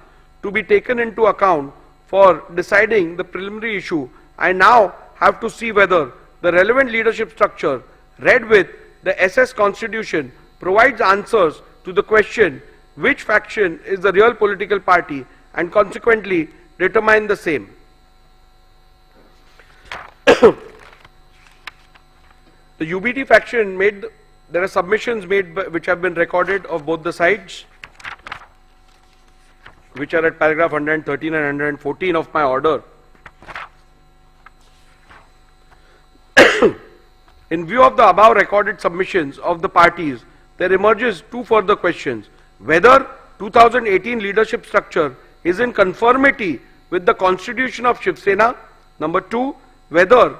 Speaker 4: to be taken into account for deciding the preliminary issue, I now have to see whether the relevant leadership structure read with the SS constitution provides answers to the question which faction is the real political party and consequently determine the same. The UBT faction made, there are submissions made which have been recorded of both the sides, which are at paragraph 113 and 114 of my order. In view of the above recorded submissions of the parties, there emerges two further questions: whether 2018 leadership structure is in conformity with the constitution of Shiv Sena. Number two, whether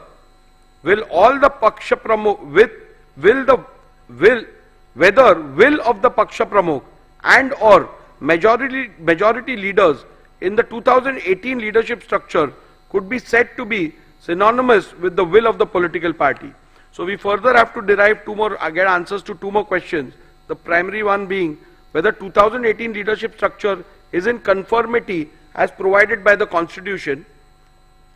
Speaker 4: will all the Paksha Pramukh whether will of the Paksha Pramukh and or majority leaders in the 2018 leadership structure could be said to be synonymous with the will of the political party. So we further have to derive get answers to two more questions. The primary one being whether 2018 leadership structure is in conformity as provided by the constitution,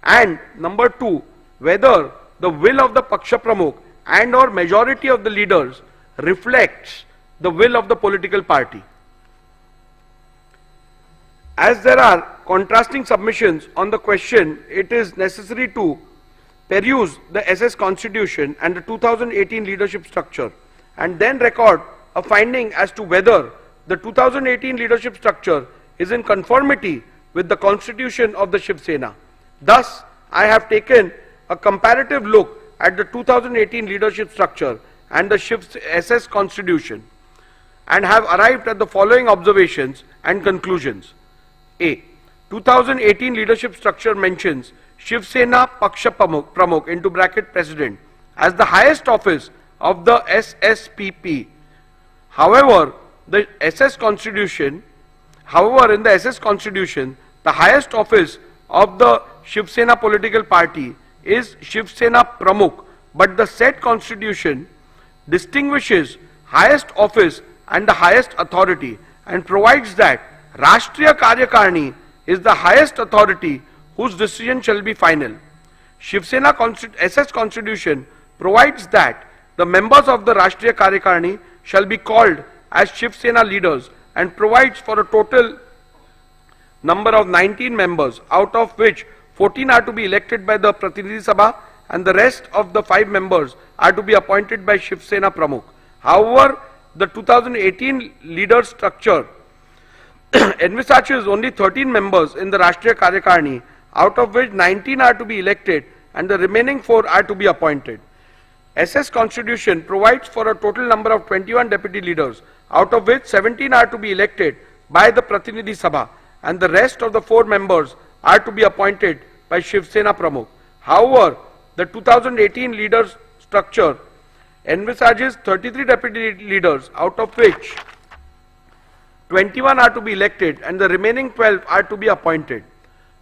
Speaker 4: and number two, whether the will of the Paksha Pramukh and or majority of the leaders reflects the will of the political party. As there are contrasting submissions on the question, it is necessary to peruse the SS constitution and the 2018 leadership structure and then record a finding as to whether the 2018 leadership structure is in conformity with the constitution of the Shiv Sena. Thus, I have taken a comparative look at the 2018 leadership structure and the SS constitution and have arrived at the following observations and conclusions. A. 2018 leadership structure mentions Shiv Sena Paksha Pramukh into bracket president as the highest office of the SSPP. However, in the SS constitution, the highest office of the Shiv Sena political party is Shiv Sena Pramukh, but the said constitution distinguishes highest office and the highest authority and provides that Rashtriya Karyakarni is the highest authority whose decision shall be final. Shiv Sena SS Constitution provides that the members of the Rashtriya Karyakarni shall be called as Shiv Sena leaders and provides for a total number of 19 members, out of which 14 are to be elected by the Pratinidhi Sabha and the rest of the 5 members are to be appointed by Shiv Sena Pramukh. However, the 2018 leader structure envisages only 13 members in the Rashtriya Karyakarni, out of which 19 are to be elected and the remaining 4 are to be appointed. SS Constitution provides for a total number of 21 deputy leaders, out of which 17 are to be elected by the Pratinidhi Sabha and the rest of the 4 members are to be appointed by Shiv Sena Pramukh. However, the 2018 leaders structure envisages 33 deputy leaders, out of which 21 are to be elected and the remaining 12 are to be appointed.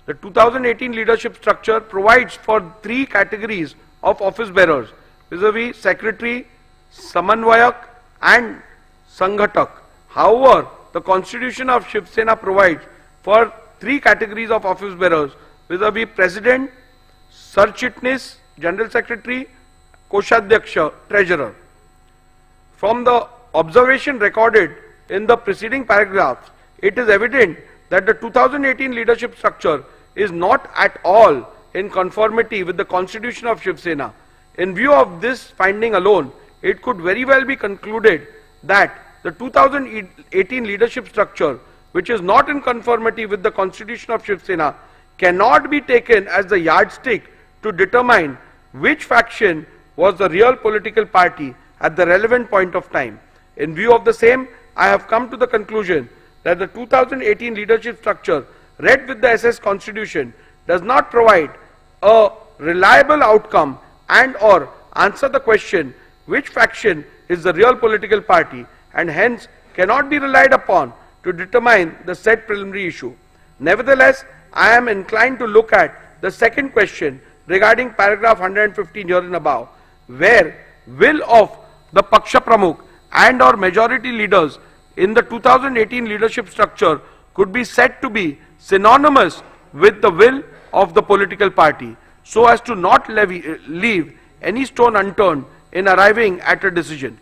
Speaker 4: The 2018 leadership structure provides for 3 categories of office bearers, vis-a-vis Secretary, Samanvayak and Sanghatak. However, the Constitution of Shiv Sena provides for 3 categories of office bearers, vis-a-vis President, Sarchitnis, General Secretary, Koshadhyaksha, Treasurer. From the observation recorded in the preceding paragraphs, it is evident that the 2018 leadership structure is not at all in conformity with the Constitution of Shiv Sena. In view of this finding alone, it could very well be concluded that the 2018 leadership structure, which is not in conformity with the Constitution of Shiv Sena, cannot be taken as the yardstick to determine which faction was the real political party at the relevant point of time. In view of the same, I have come to the conclusion that the 2018 leadership structure read with the SS Constitution does not provide a reliable outcome and or answer the question which faction is the real political party, and hence cannot be relied upon to determine the said preliminary issue. Nevertheless, I am inclined to look at the second question regarding paragraph 115 here and above, where will of the Paksha Pramukh and or majority leaders in the 2018 leadership structure could be said to be synonymous with the will of the political party, so as to not leave any stone unturned in arriving at a decision.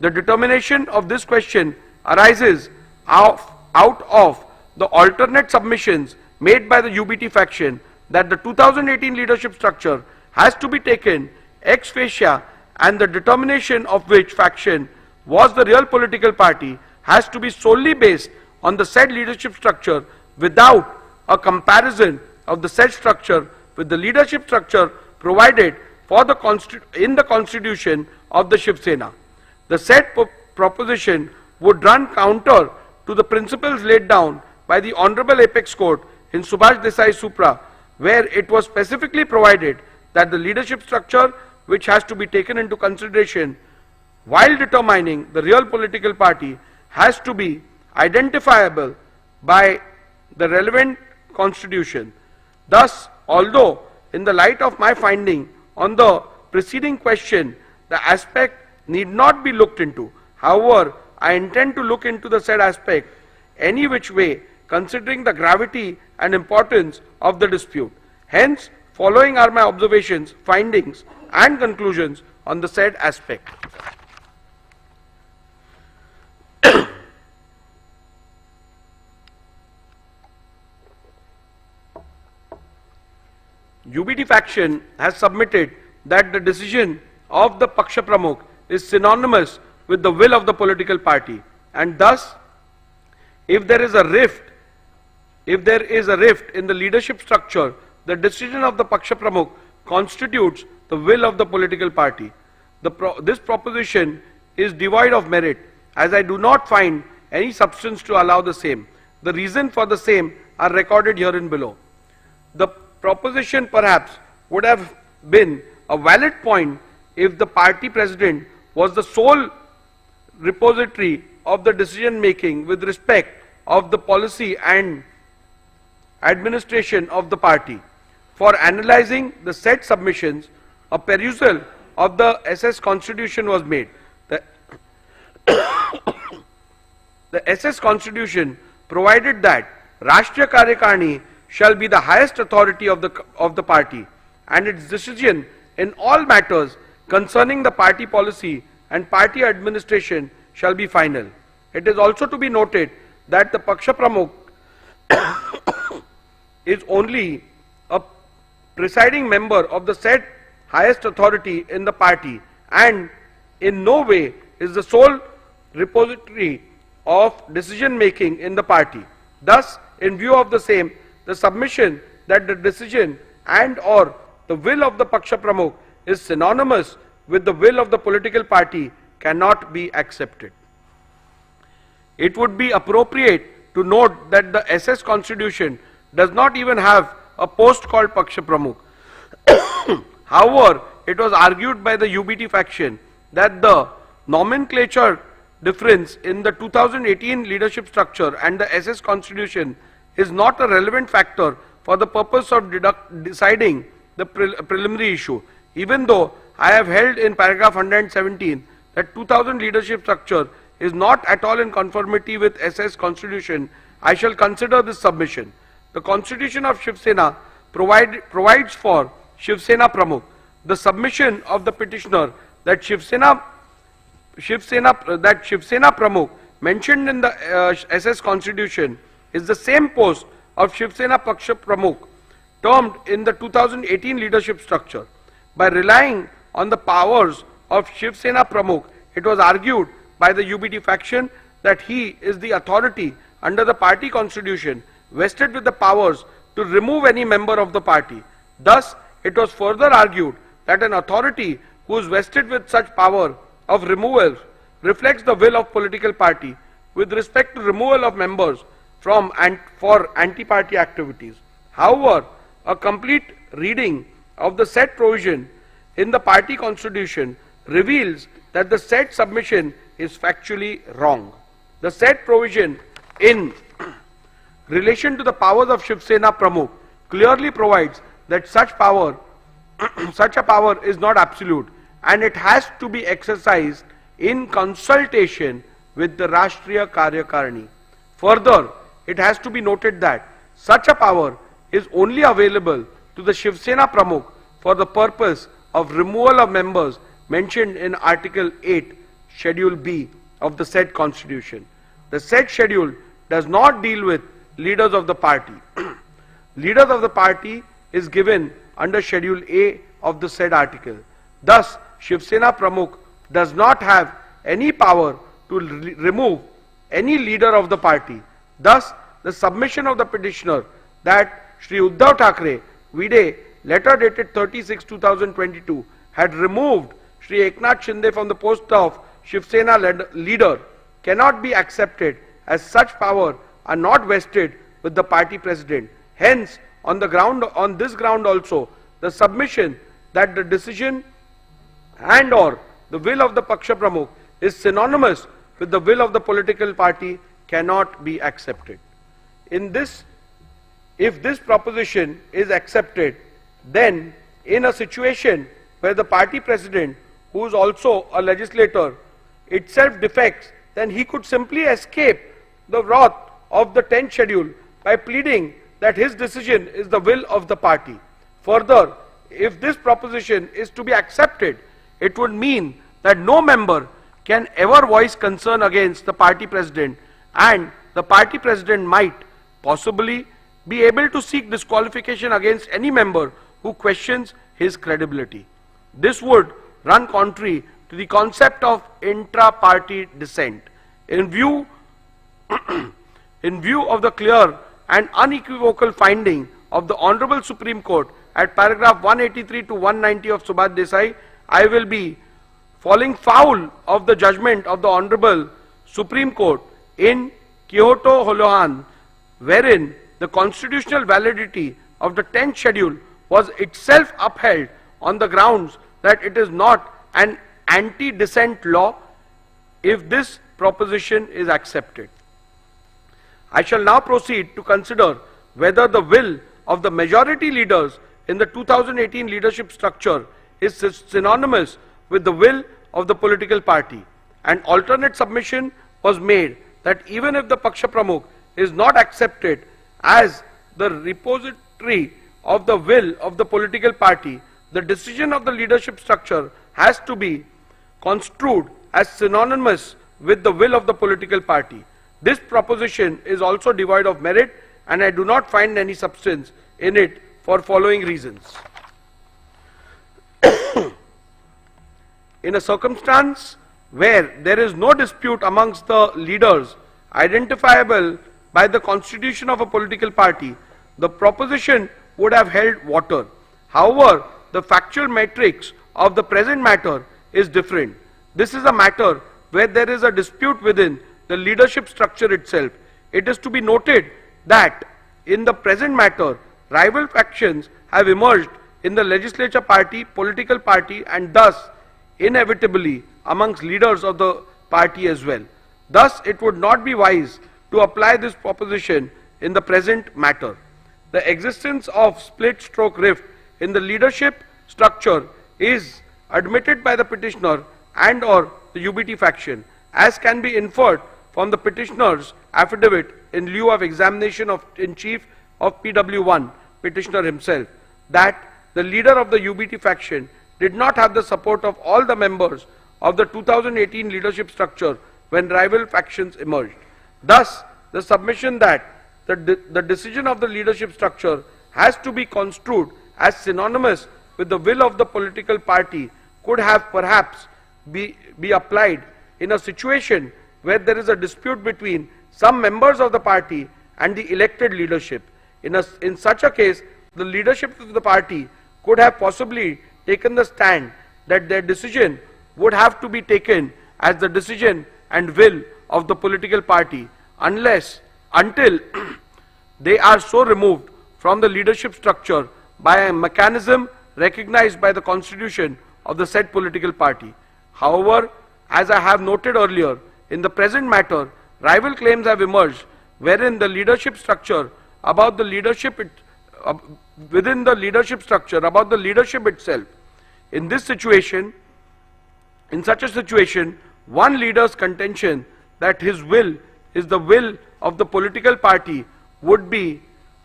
Speaker 4: The determination of this question arises out of the alternate submissions made by the UBT faction that the 2018 leadership structure has to be taken ex facie, and the determination of which faction was the real political party has to be solely based on the said leadership structure without a comparison of the said structure with the leadership structure provided for in the Constitution of the Shiv Sena. The said proposition would run counter to the principles laid down by the Honorable Apex Court in Subhash Desai Supra, where it was specifically provided that the leadership structure which has to be taken into consideration while determining the real political party has to be identifiable by the relevant constitution. Thus, although in the light of my finding on the preceding question, the aspect need not be looked into, however, I intend to look into the said aspect any which way, considering the gravity and importance of the dispute. Hence, following are my observations, findings and conclusions on the said aspect. UBT faction has submitted that the decision of the Paksha Pramukh is synonymous with the will of the political party, and thus if there is a rift in the leadership structure, the decision of the Paksha Pramukh constitutes the will of the political party. This proposition is devoid of merit, as I do not find any substance to allow the same. The reason for the same are recorded herein below. The proposition perhaps would have been a valid point if the party president was the sole repository of the decision making with respect of the policy and administration of the party. For analyzing the said submissions, a perusal of the SS Constitution was made. The SS Constitution provided that Rashtriya Karyakarni shall be the highest authority of the party, and its decision in all matters concerning the party policy and party administration shall be final. It is also to be noted that the Paksha Pramukh is only a presiding member of the said highest authority in the party and in no way is the sole repository of decision making in the party. Thus, in view of the same, the submission that the decision and or the will of the Paksha Pramukh is synonymous with the will of the political party cannot be accepted. It would be appropriate to note that the SS Constitution does not even have a post called Paksha Pramukh. However, it was argued by the UBT faction that the nomenclature difference in the 2018 leadership structure and the SS Constitution is not a relevant factor for the purpose of deciding the preliminary issue. Even though I have held in paragraph 117 that 2000 leadership structure is not at all in conformity with SS Constitution, I shall consider this submission. The Constitution of Shiv Sena provides for Shiv Sena Pramukh. The submission of the petitioner that Shiv Sena Pramukh mentioned in the SS Constitution is the same post of Shiv Sena Paksha Pramukh termed in the 2018 leadership structure. By relying on the powers of Shiv Sena Pramukh, it was argued by the UBT faction that he is the authority under the party constitution vested with the powers to remove any member of the party. Thus, it was further argued that an authority who is vested with such power of removal reflects the will of political party with respect to removal of members from and for anti-party activities. However, a complete reading of the said provision in the party constitution reveals that the said submission is factually wrong. The said provision in relation to the powers of Shiv Sena Pramukh clearly provides that such a power is not absolute and it has to be exercised in consultation with the Rashtriya Karyakarani. Further, it has to be noted that such a power is only available to the Shiv Sena Pramukh for the purpose of removal of members mentioned in Article 8, Schedule B of the said Constitution. The said schedule does not deal with leaders of the party. Leaders of the party is given under Schedule A of the said article. Thus, Shiv Sena Pramukh does not have any power to remove any leader of the party. Thus, the submission of the petitioner that Shri Uddhav Thackeray, Vide, letter dated 30/6/2022, had removed Shri Eknath Shinde from the post of Shiv Sena leader cannot be accepted, as such power are not vested with the party president. Hence, on this ground also, the submission that the decision and or the will of the Paksha Pramukh is synonymous with the will of the political party cannot be accepted. If this proposition is accepted, then in a situation where the party president, who is also a legislator, itself defects, then he could simply escape the wrath of the 10th schedule by pleading that his decision is the will of the party. Further, if this proposition is to be accepted, it would mean that no member can ever voice concern against the party president, and the party president might possibly be able to seek disqualification against any member who questions his credibility. This would run contrary to the concept of intra-party dissent. In view of the clear and unequivocal finding of the Honorable Supreme Court at paragraph 183 to 190 of Subhash Desai, I will be falling foul of the judgment of the Honorable Supreme Court in Kyoto Holohan, wherein the constitutional validity of the 10th schedule was itself upheld on the grounds that it is not an anti-dissent law if this proposition is accepted. I shall now proceed to consider whether the will of the majority leaders in the 2018 leadership structure is synonymous with the will of the political party. An alternate submission was made that even if the Paksha Pramukh is not accepted as the repository of the will of the political party, the decision of the leadership structure has to be construed as synonymous with the will of the political party. This proposition is also devoid of merit, and I do not find any substance in it for following reasons. In a circumstance where there is no dispute amongst the leaders identifiable by the constitution of a political party, the proposition would have held water. However, the factual matrix of the present matter is different. This is a matter where there is a dispute within the leadership structure itself. It is to be noted that in the present matter, rival factions have emerged in the legislature party, political party, and thus inevitably amongst leaders of the party as well. Thus, it would not be wise to apply this proposition in the present matter. The existence of split stroke rift in the leadership structure is admitted by the petitioner and or the UBT faction, as can be inferred from the petitioner's affidavit in lieu of examination in chief of PW1, petitioner himself, that the leader of the UBT faction did not have the support of all the members of the 2018 leadership structure when rival factions emerged. Thus, the submission that the decision of the leadership structure has to be construed as synonymous with the will of the political party could have perhaps be applied in a situation where there is a dispute between some members of the party and the elected leadership. In such a case, the leadership of the party could have possibly taken the stand that their decision would have to be taken as the decision and will of the political party until they are so removed from the leadership structure by a mechanism recognized by the constitution of the said political party. However, as I have noted earlier, in the present matter, rival claims have emerged wherein the leadership structure about the leadership within the leadership structure about the leadership itself. In such a situation, one leader's contention that his will is the will of the political party would be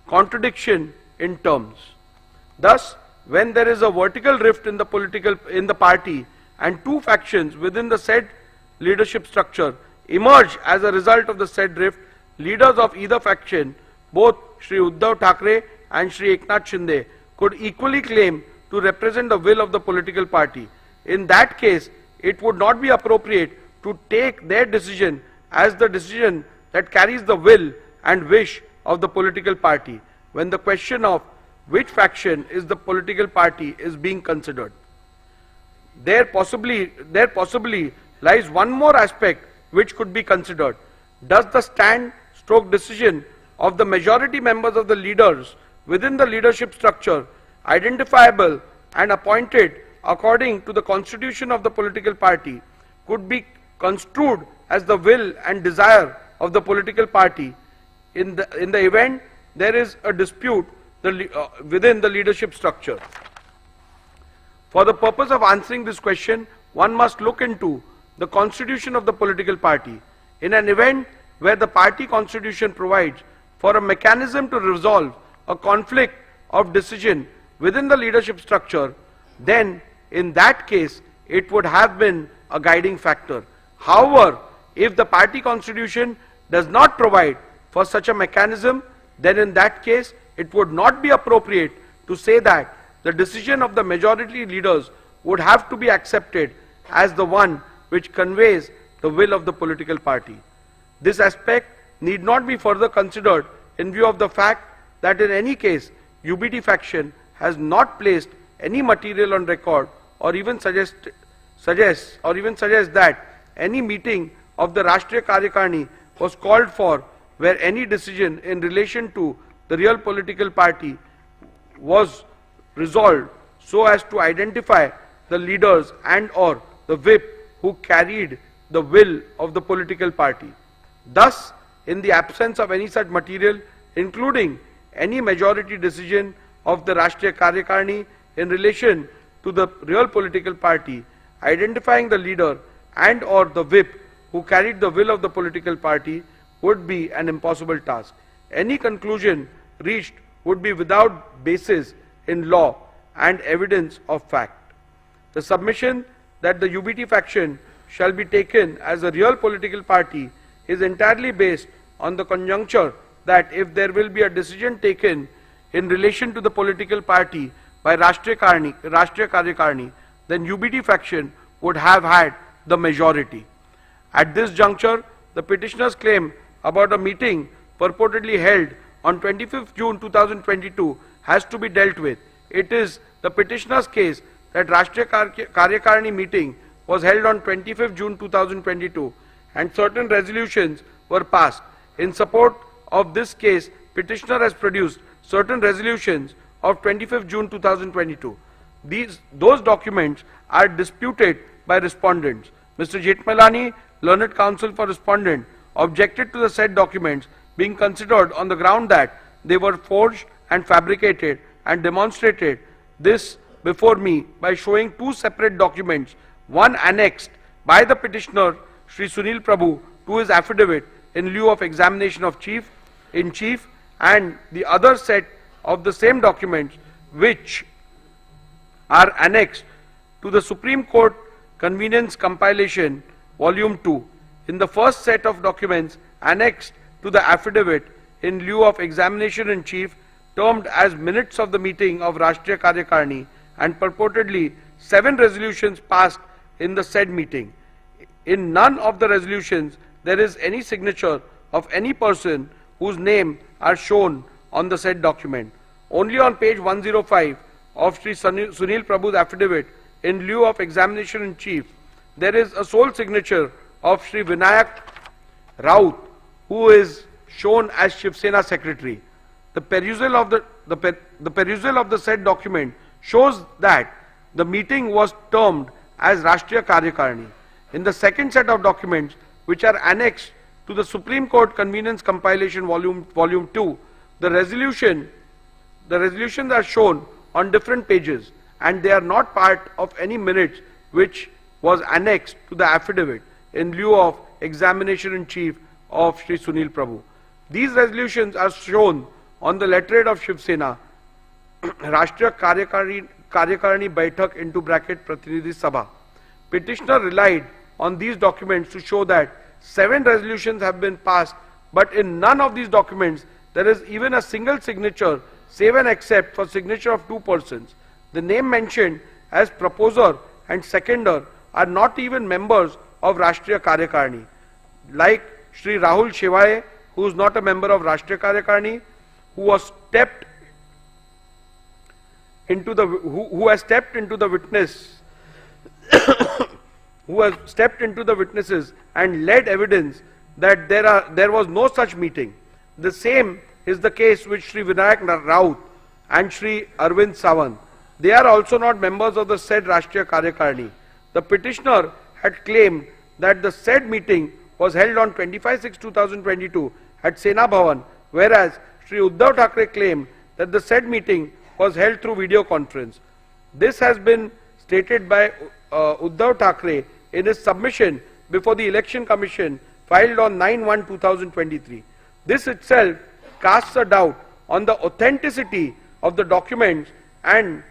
Speaker 4: contradiction in terms. Thus, when there is a vertical rift in the party and two factions within the said leadership structure emerge as a result of the said rift, leaders of either faction, both Shri Uddhav Thackeray and Shri Eknath Shinde, could equally claim to represent the will of the political party. In that case, it would not be appropriate to take their decision as the decision that carries the will and wish of the political party when the question of which faction is the political party is being considered. There possibly lies one more aspect which could be considered. Does the stand/stroke decision of the majority members of the leaders within the leadership structure identifiable and appointed according to the constitution of the political party could be construed as the will and desire of the political party in the event there is a dispute within the leadership structure? For the purpose of answering this question, one must look into the constitution of the political party. In an event where the party constitution provides for a mechanism to resolve a conflict of decision within the leadership structure, then in that case it would have been a guiding factor. However, if the party constitution does not provide for such a mechanism, then in that case it would not be appropriate to say that the decision of the majority leaders would have to be accepted as the one which conveys the will of the political party. This aspect need not be further considered in view of the fact that in any case UBT faction has not placed any material on record or even suggest that any meeting of the Rashtriya Karyakarni was called for where any decision in relation to the real political party was resolved so as to identify the leaders and or the whip who carried the will of the political party. Thus, in the absence of any such material, including any majority decision of the Rashtriya Karyakarni in relation to the real political party, identifying the leader and or the whip who carried the will of the political party would be an impossible task. Any conclusion reached would be without basis in law and evidence of fact. The submission that the UBT faction shall be taken as a real political party is entirely based on the conjuncture that if there will be a decision taken in relation to the political party by Rashtriya Karyakarni, then UBT faction would have had the majority. At this juncture, the petitioner's claim about a meeting purportedly held on 25th June 2022 has to be dealt with. It is the petitioner's case that Rashtriya Karyakarni meeting was held on 25th June 2022 and certain resolutions were passed. In support of this case, petitioner has produced certain resolutions of 25th June 2022. Those documents are disputed by respondents. Mr. Jetmalani, learned counsel for respondent, objected to the said documents being considered on the ground that they were forged and fabricated, and demonstrated this before me by showing two separate documents, one annexed by the petitioner Shri Sunil Prabhu to his affidavit in lieu of examination of in chief, and the other set of the same documents which are annexed to the Supreme Court Convenience Compilation Volume 2. In the first set of documents annexed to the affidavit in lieu of examination in chief, termed as minutes of the meeting of Rashtriya Karyakarni, and purportedly 7 resolutions passed in the said meeting. In none of the resolutions there is any signature of any person whose name are shown on the said document. Only on page 105 of Sri Sunil Prabhu's affidavit in lieu of examination in chief, there is a sole signature of Sri Vinayak Raut, who is shown as Shiv Sena secretary. The perusal of the said document shows that the meeting was termed as Rashtriya Karyakarni. In the second set of documents, which are annexed to the Supreme Court Convenience Compilation Volume 2, the resolutions are shown on different pages, and they are not part of any minutes which was annexed to the affidavit in lieu of examination in chief of Sri Sunil Prabhu. These resolutions are shown on the letterhead of Shiv Sena, Rashtriya Karyakarni Baitak into bracket Pratinidhi Sabha. Petitioner relied on these documents to show that 7 resolutions have been passed, but in none of these documents there is even a single signature, save and except for signature of 2 persons. The name mentioned as proposer and seconder are not even members of Rashtriya Karyakarni, like Sri Rahul Shevaye, who is not a member of Rashtriya Karyakarni, who has stepped into the witnesses and led evidence that there was no such meeting. The same is the case with Sri Vinayak Raut and Sri Arvind Sawant. They are also not members of the said Rashtriya Karyakarni. The petitioner had claimed that the said meeting was held on 25/6/2022 at Sena Bhavan, whereas Sri Uddhav Thackeray claimed that the said meeting was held through video conference. This has been stated by Uddhav Thackeray in his submission before the Election Commission filed on 9/1/2023. This itself casts a doubt on the authenticity of the documents and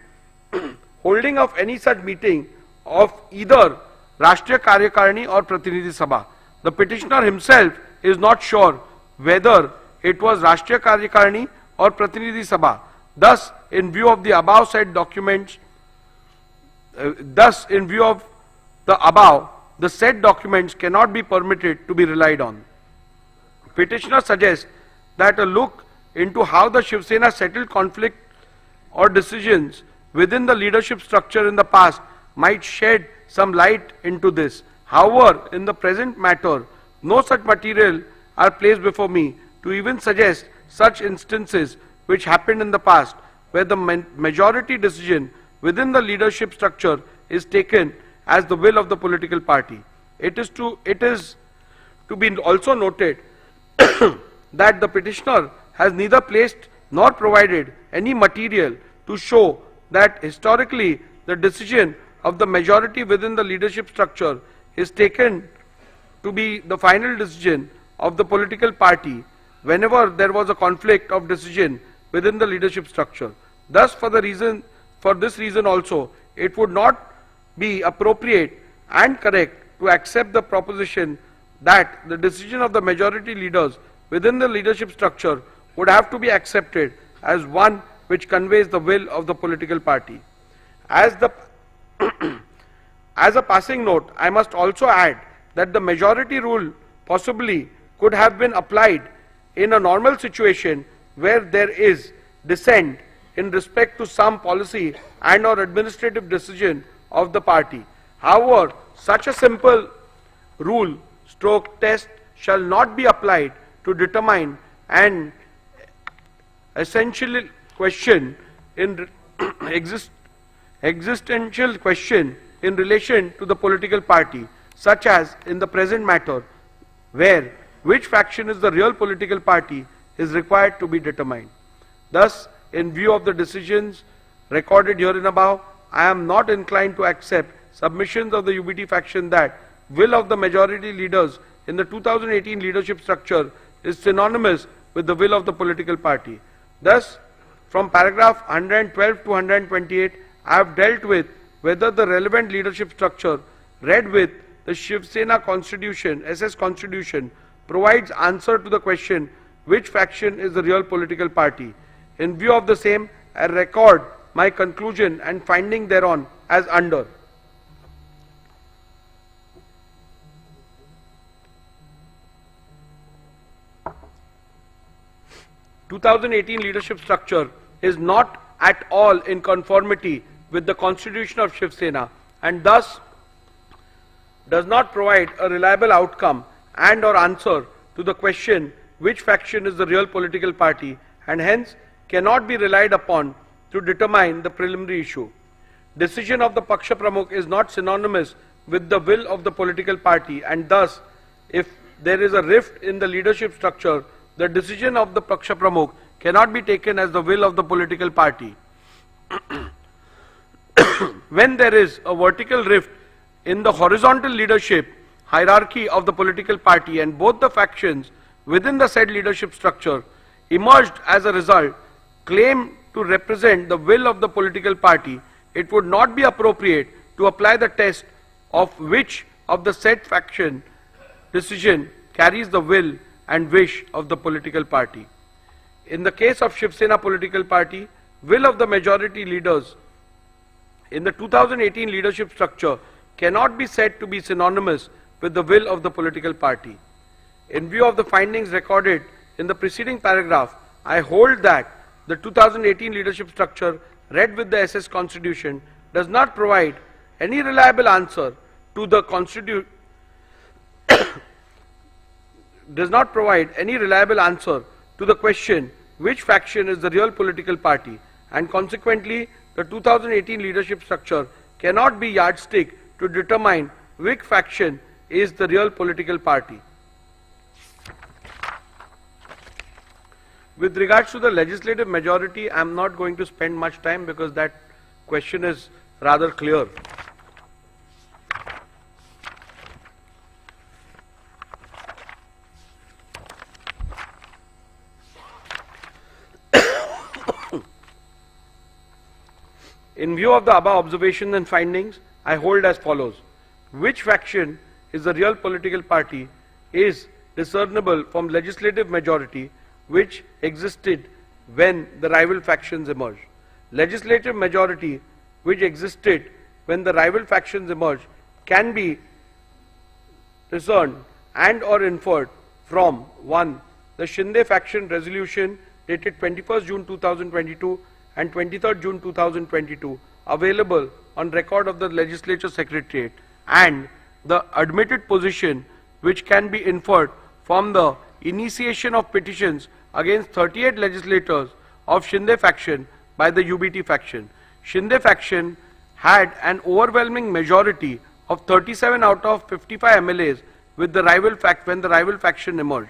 Speaker 4: holding of any such meeting of either Rashtriya Karyakarni or Pratinidhi Sabha. The petitioner himself is not sure whether it was Rashtriya Karyakarni or Pratinidhi Sabha. Thus, in view of the above said documents, the said documents cannot be permitted to be relied on. Petitioner suggests that a look into how the Shiv Sena settled conflict or decisions within the leadership structure in the past might shed some light into this. However, in the present matter, no such material are placed before me to even suggest such instances which happened in the past, where the majority decision within the leadership structure is taken as the will of the political party. It is to be also noted that the petitioner has neither placed nor provided any material to show that historically the decision of the majority within the leadership structure is taken to be the final decision of the political party whenever there was a conflict of decision within the leadership structure. Thus, for this reason also, it would not be appropriate and correct to accept the proposition that the decision of the majority leaders within the leadership structure would have to be accepted as one which conveys the will of the political party. As a passing note, I must also add that the majority rule possibly could have been applied in a normal situation where there is dissent in respect to some policy and or administrative decision of the party. However, such a simple rule stroke test shall not be applied to determine an essential question in existential question in relation to the political party, such as in the present matter, where which faction is the real political party is required to be determined. Thus, in view of the decisions recorded herein above, I am not inclined to accept submissions of the UBT faction that will of the majority leaders in the 2018 leadership structure is synonymous with the will of the political party. Thus, from paragraph 112 to 128, I have dealt with whether the relevant leadership structure read with the Shiv Sena constitution, SS constitution, provides answer to the question which faction is the real political party. In view of the same, I record my conclusion and finding thereon as under. The 2018 leadership structure is not at all in conformity with the constitution of Shiv Sena and thus does not provide a reliable outcome and or answer to the question which faction is the real political party and hence cannot be relied upon to determine the preliminary issue. Decision of the Paksha Pramukh is not synonymous with the will of the political party and thus if there is a rift in the leadership structure, the decision of the Paksha Pramukh cannot be taken as the will of the political party. When there is a vertical rift in the horizontal leadership hierarchy of the political party and both the factions within the said leadership structure emerged as a result claim to represent the will of the political party, it would not be appropriate to apply the test of which of the said faction decision carries the will and wish of the political party. In the case of Shiv Sena political party, will of the majority leaders in the 2018 leadership structure cannot be said to be synonymous with the will of the political party. In view of the findings recorded in the preceding paragraph, I hold that the 2018 leadership structure read with the SS Constitution does not provide any reliable answer to the question which faction is the real political party and consequently the 2018 leadership structure cannot be yardstick to determine which faction is the real political party. With regards to the legislative majority, I am not going to spend much time because that question is rather clear. In view of the above observations and findings, I hold as follows. Which faction is the real political party is discernible from legislative majority which existed when the rival factions emerged. Legislative majority which existed when the rival factions emerged can be discerned and or inferred from 1. The Shinde faction resolution dated 21st June 2022 and 23rd June 2022 available on record of the Legislature Secretariat and the admitted position which can be inferred from the initiation of petitions against 38 legislators of Shinde faction by the UBT faction. Shinde faction had an overwhelming majority of 37 out of 55 MLAs with the rival when the rival faction emerged.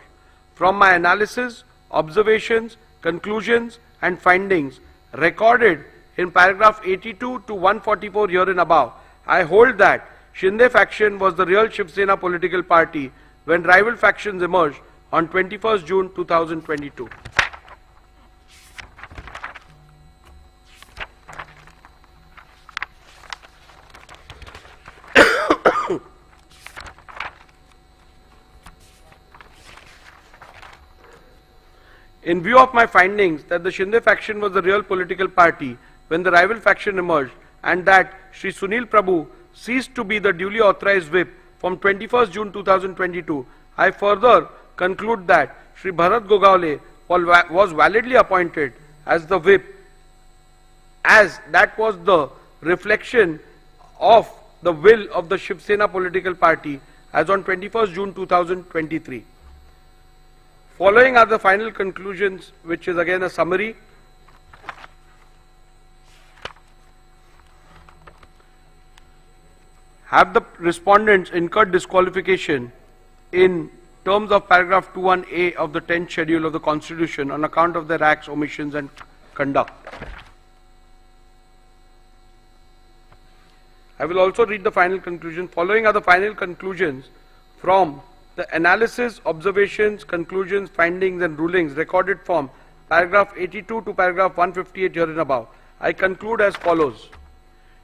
Speaker 4: From my analysis, observations, conclusions and findings recorded in paragraph 82 to 144 herein above, I hold that Shinde faction was the real Shiv Sena political party when rival factions emerged on 21st June 2022. In view of my findings that the Shinde faction was the real political party when the rival faction emerged, and that Shri Sunil Prabhu ceased to be the duly authorized whip from 21st June 2022, I further conclude that Shri Bharat Gogaole was validly appointed as the whip, as that was the reflection of the will of the Shiv Sena political party as on 21st June 2023. Following are the final conclusions, which is again a summary. Have the respondents incurred disqualification in terms of paragraph 21A of the 10th schedule of the Constitution on account of their acts, omissions and conduct? I will also read the final conclusion. Following are the final conclusions from the analysis, observations, conclusions, findings and rulings recorded from paragraph 82 to paragraph 158 herein above. I conclude as follows.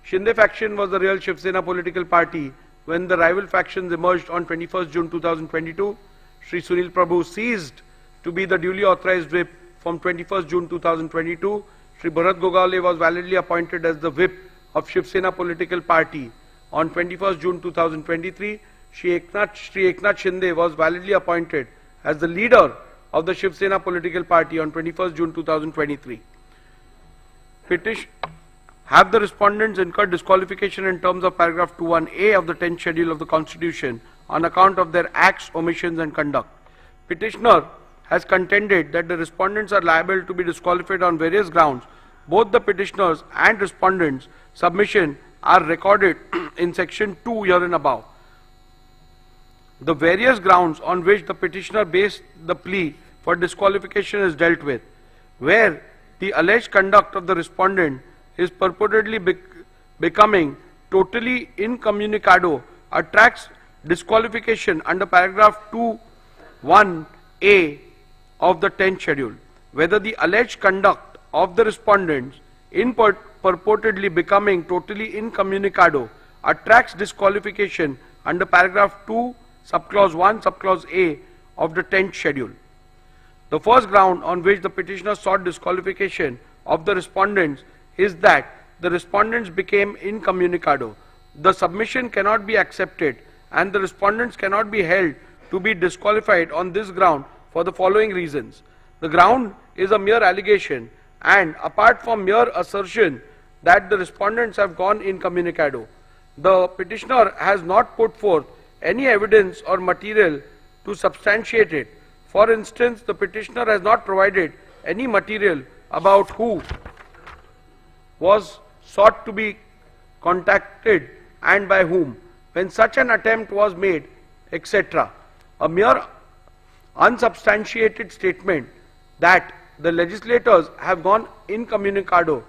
Speaker 4: Shinde faction was the real Shiv Sena political party when the rival factions emerged on 21st June 2022. Shri Sunil Prabhu ceased to be the duly authorized whip from 21st June 2022. Shri Bharat Gogaole was validly appointed as the whip of Shiv Sena political party on 21st June 2023. Shri Eknath Shinde was validly appointed as the leader of the Shiv Sena political party on 21st June 2023. Have the respondents incurred disqualification in terms of paragraph 21A of the 10th schedule of the Constitution on account of their acts, omissions and conduct? Petitioner has contended that the respondents are liable to be disqualified on various grounds. Both the petitioners and respondents' submission are recorded in section 2 herein above. The various grounds on which the petitioner based the plea for disqualification is dealt with, where the alleged conduct of the respondent is purportedly becoming totally incommunicado, attracts disqualification under paragraph 2(1)(a) of the 10th schedule. Whether the alleged conduct of the respondents in purportedly becoming totally incommunicado attracts disqualification under paragraph 2 subclause 1 subclause A of the 10th schedule. The first ground on which the petitioner sought disqualification of the respondents is that the respondents became incommunicado. The submission cannot be accepted and the respondents cannot be held to be disqualified on this ground for the following reasons. The ground is a mere allegation, and apart from mere assertion that the respondents have gone incommunicado, the petitioner has not put forth any evidence or material to substantiate it. For instance, the petitioner has not provided any material about who was sought to be contacted and by whom, when such an attempt was made, etc. A mere unsubstantiated statement that the legislators have gone incommunicado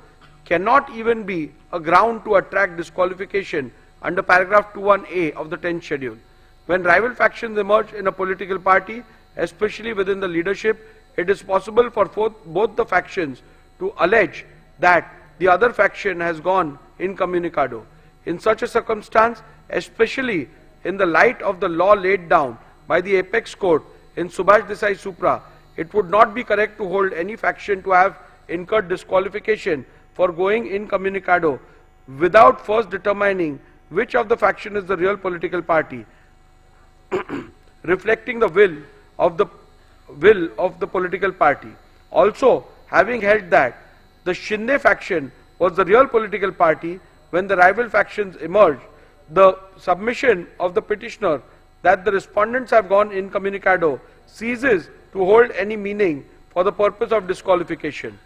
Speaker 4: cannot even be a ground to attract disqualification under paragraph 21A of the 10th schedule. When rival factions emerge in a political party, especially within the leadership, it is possible for both the factions to allege that the other faction has gone incommunicado. In such a circumstance, especially in the light of the law laid down by the apex court in Subhash Desai Supra, it would not be correct to hold any faction to have incurred disqualification for going incommunicado without first determining which of the faction is the real political party, reflecting the will of the political party. Also, having held that the Shinde faction was the real political party when the rival factions emerged, the submission of the petitioner that the respondents have gone incommunicado ceases to hold any meaning for the purpose of disqualification.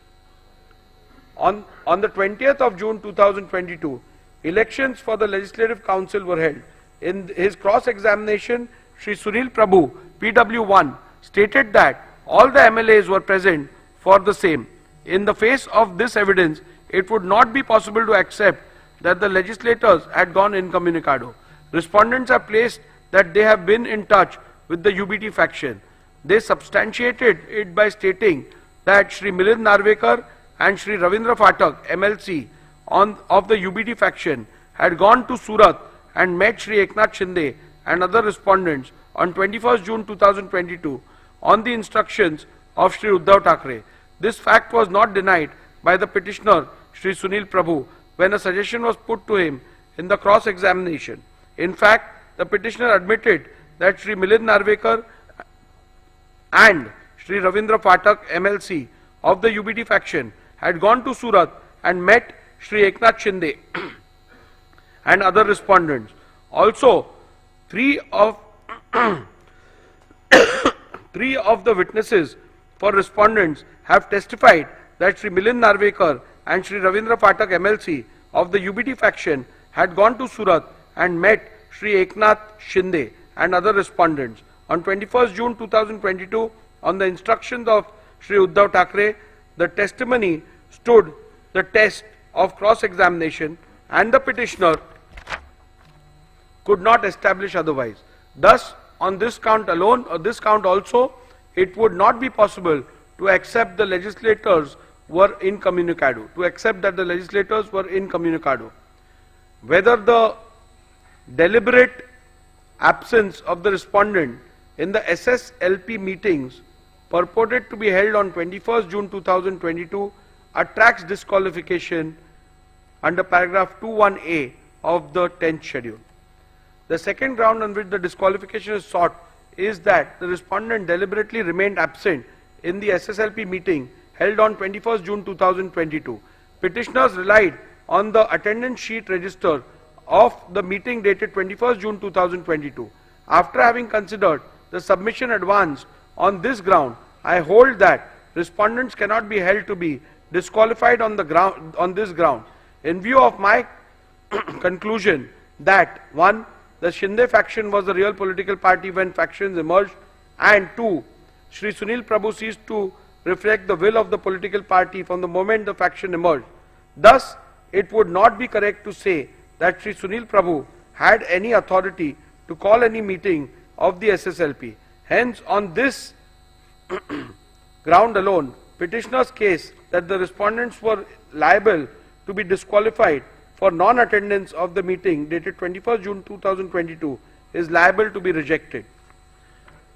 Speaker 4: On the 20th of June 2022, elections for the Legislative Council were held. In his cross-examination, Shri Sunil Prabhu, PW1, stated that all the MLAs were present for the same. In the face of this evidence, it would not be possible to accept that the legislators had gone incommunicado. Respondents have placed that they have been in touch with the UBT faction. They substantiated it by stating that Shri Milind Narvekar and Shri Ravindra Phatak, MLC, of the UBT faction, had gone to Surat and met Shri Eknath Shinde and other respondents on 21st June 2022 on the instructions of Shri Uddhav Thackeray. This fact was not denied by the petitioner Shri Sunil Prabhu when a suggestion was put to him in the cross-examination. In fact, the petitioner admitted that Shri Milind Narvekar and Shri Ravindra Phatak MLC of the UBT faction had gone to Surat and met Shri Eknath Shinde and other respondents. Also, three of the witnesses for respondents have testified that Shri Milind Narvekar and Shri Ravindra Phatak MLC of the UBT faction had gone to Surat and met Shri Eknath Shinde and other respondents. On 21st June 2022, on the instructions of Shri Uddhav Thackeray, the testimony stood the test of cross-examination and the petitioner could not establish otherwise. Thus, on this count alone, or this count also, it would not be possible to accept the legislators were incommunicado, Whether the deliberate absence of the respondent in the SSLP meetings purported to be held on 21st June 2022 attracts disqualification under paragraph 21A of the 10th schedule. The second ground on which the disqualification is sought is that the respondent deliberately remained absent in the SSLP meeting held on 21st June 2022. Petitioners relied on the attendance sheet register of the meeting dated 21st June 2022. After having considered the submission advanced on this ground, I hold that respondents cannot be held to be disqualified on this ground. In view of my conclusion that 1. The Shinde faction was the real political party when factions emerged, and 2. Shri Sunil Prabhu ceased to reflect the will of the political party from the moment the faction emerged. Thus, it would not be correct to say that Shri Sunil Prabhu had any authority to call any meeting of the SSLP. Hence, on this ground alone, petitioner's case that the respondents were liable to be disqualified for non-attendance of the meeting dated 21st June 2022 is liable to be rejected.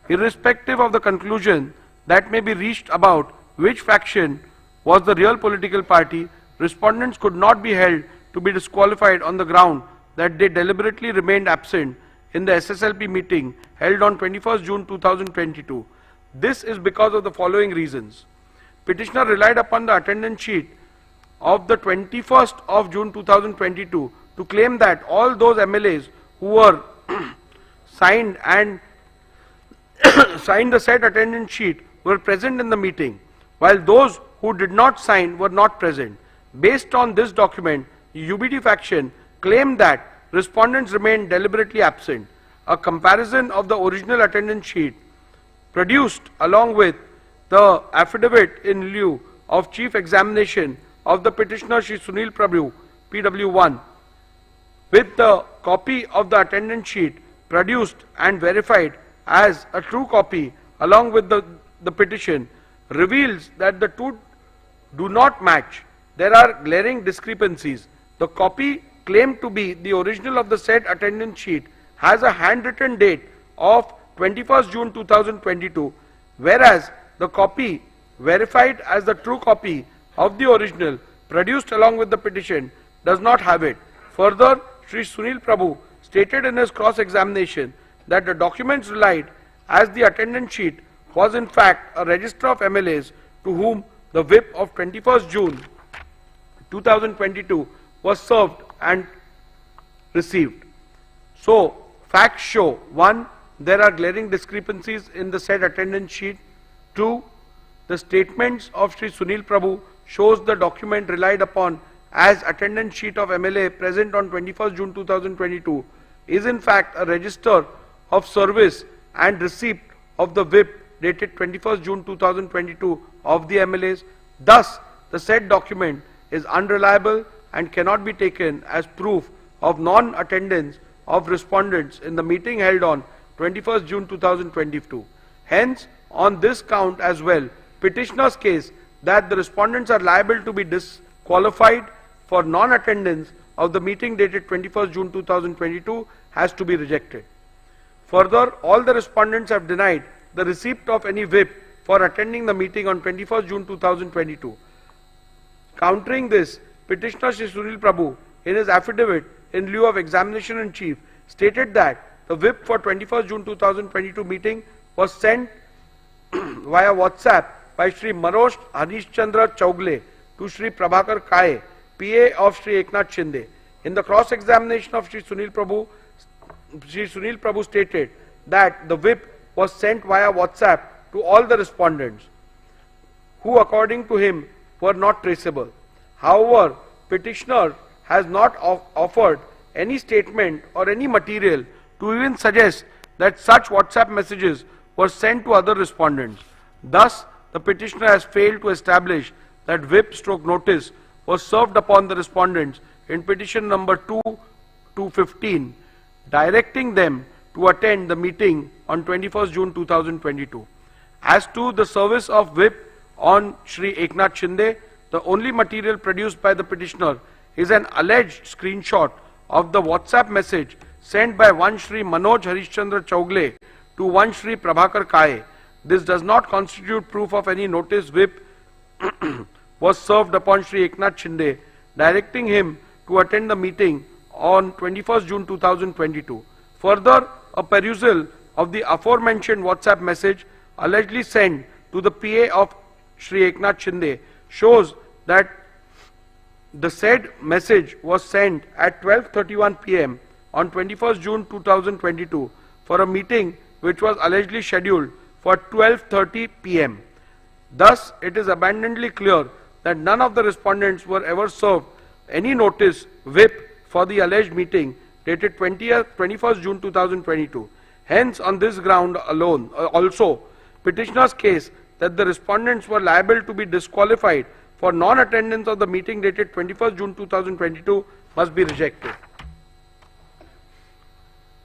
Speaker 4: Irrespective of the conclusion that may be reached about which faction was the real political party, respondents could not be held to be disqualified on the ground that they deliberately remained absent in the SSLP meeting held on 21st June 2022. This is because of the following reasons. Petitioner relied upon the attendance sheet of the 21st of June 2022 to claim that all those MLAs who were signed the said attendance sheet were present in the meeting, while those who did not sign were not present. Based on this document, the UBT faction claimed that respondents remained deliberately absent. A comparison of the original attendance sheet produced along with the affidavit in lieu of chief examination of the petitioner Shri Sunil Prabhu, PW1, with the copy of the attendance sheet produced and verified as a true copy along with the petition reveals that the two do not match. There are glaring discrepancies. The copy claimed to be the original of the said attendance sheet has a handwritten date of 21st June 2022, whereas the copy verified as the true copy of the original produced along with the petition does not have it. Further, Shri Sunil Prabhu stated in his cross-examination that the documents relied as the attendance sheet was in fact a register of MLAs to whom the whip of 21st June 2022 was served and received. So, facts show: 1. There are glaring discrepancies in the said attendance sheet. 2. The statements of Shri Sunil Prabhu shows the document relied upon as attendance sheet of MLA present on 21st June 2022 is in fact a register of service and receipt of the whip dated 21st June 2022 of the MLAs. Thus, the said document is unreliable and cannot be taken as proof of non-attendance of respondents in the meeting held on 21st June 2022. Hence, on this count as well, petitioner's case that the respondents are liable to be disqualified for non-attendance of the meeting dated 21st June 2022 has to be rejected. Further, all the respondents have denied the receipt of any whip for attending the meeting on 21st June 2022. Countering this, petitioner Shri Sunil Prabhu, in his affidavit in lieu of examination in chief, stated that the whip for 21st June 2022 meeting was sent via WhatsApp by Shri Manoj Harishchandra Chaugle to Shri Prabhakar Kaye, PA of Shri Eknath Shinde. In the cross-examination of Shri Sunil Prabhu stated that the whip was sent via WhatsApp to all the respondents, who according to him were not traceable. However, petitioner has not offered any statement or any material to even suggest that such WhatsApp messages were sent to other respondents. Thus, the petitioner has failed to establish that whip/notice was served upon the respondents in petition number 2/15, directing them to attend the meeting on 21st June 2022. As to the service of whip on Shri Eknath Shinde, the only material produced by the petitioner is an alleged screenshot of the WhatsApp message sent by one Shri Manoj Harishchandra Chaugle to one Shri Prabhakar Kaye. This does not constitute proof of any notice whip was served upon Shri Eknath Shinde, directing him to attend the meeting on 21st June 2022. Further, a perusal of the aforementioned WhatsApp message allegedly sent to the PA of Shri Eknath Shinde shows that the said message was sent at 12:31 p.m. on 21st June 2022 for a meeting which was allegedly scheduled for 12:30 p.m. Thus, it is abundantly clear that none of the respondents were ever served any notice whip for the alleged meeting dated 21st June 2022. Hence, on this ground alone, also, petitioner's case that the respondents were liable to be disqualified for non-attendance of the meeting dated 21st June 2022 must be rejected.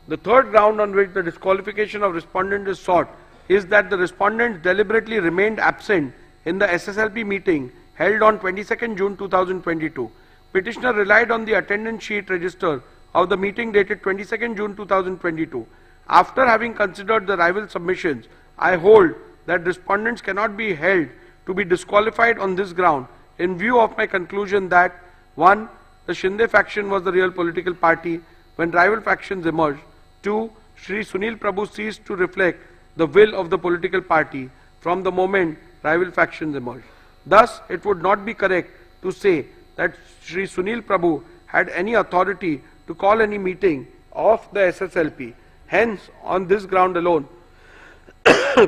Speaker 4: The third ground on which the disqualification of respondent is sought is that the respondents deliberately remained absent in the SSLP meeting held on 22nd June 2022. Petitioner relied on the attendance sheet register of the meeting dated 22nd June 2022. After having considered the rival submissions, I hold that respondents cannot be held to be disqualified on this ground in view of my conclusion that 1. The Shinde faction was the real political party when rival factions emerged. 2. Shri Sunil Prabhu ceased to reflect the will of the political party from the moment rival factions emerged. Thus, it would not be correct to say that Shri Sunil Prabhu had any authority to call any meeting of the SSLP. Hence, on this ground alone,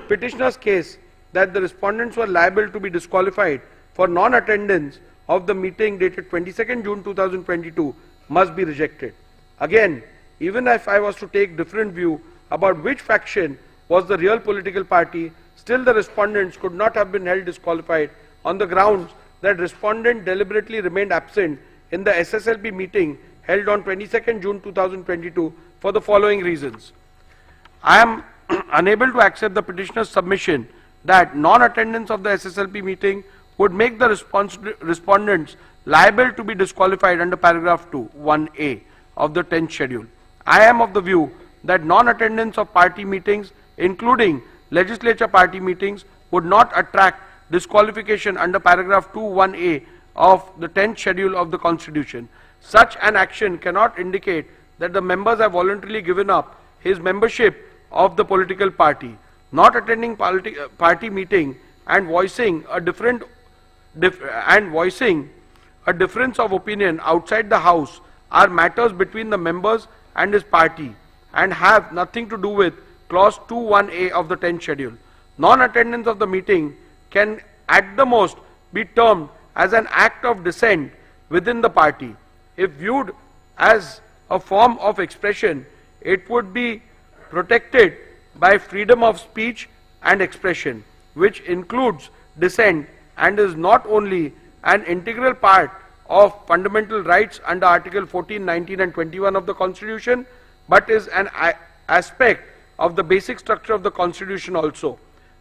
Speaker 4: petitioner's case that the respondents were liable to be disqualified for non-attendance of the meeting dated 22nd June 2022 must be rejected. Again, even if I was to take different view about which faction was the real political party, still the respondents could not have been held disqualified on the grounds that respondent deliberately remained absent in the SSLP meeting held on 22nd June 2022 for the following reasons. I am unable to accept the petitioner's submission that non-attendance of the SSLP meeting would make the respondents liable to be disqualified under paragraph 2, 1A of the 10th schedule. I am of the view that non-attendance of party meetings, including legislature party meetings, would not attract disqualification under paragraph 2, 1A of the 10th schedule of the Constitution. Such an action cannot indicate that the members have voluntarily given up his membership of the political party. Not attending party meeting and voicing a difference of opinion outside the house are matters between the members and his party and have nothing to do with clause 2(1)(a) of the 10th schedule. Non-attendance of the meeting can at the most be termed as an act of dissent within the party. If viewed as a form of expression, it would be protected by freedom of speech and expression, which includes dissent and is not only an integral part of fundamental rights under Article 14, 19 and 21 of the Constitution, but is an aspect of the basic structure of the Constitution also.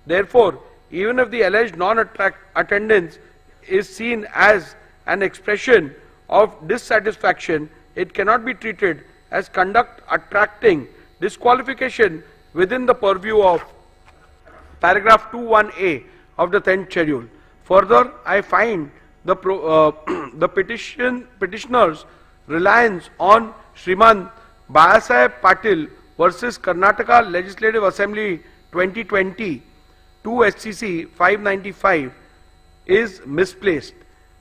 Speaker 4: Therefore, even if the alleged non-attendance is seen as an expression of dissatisfaction, it cannot be treated as conduct attracting disqualification within the purview of paragraph 21A of the 10th schedule. Further, I find the petitioner's reliance on Shriman Bayasaheb Patil versus Karnataka Legislative Assembly 2020 2 SCC 595 is misplaced,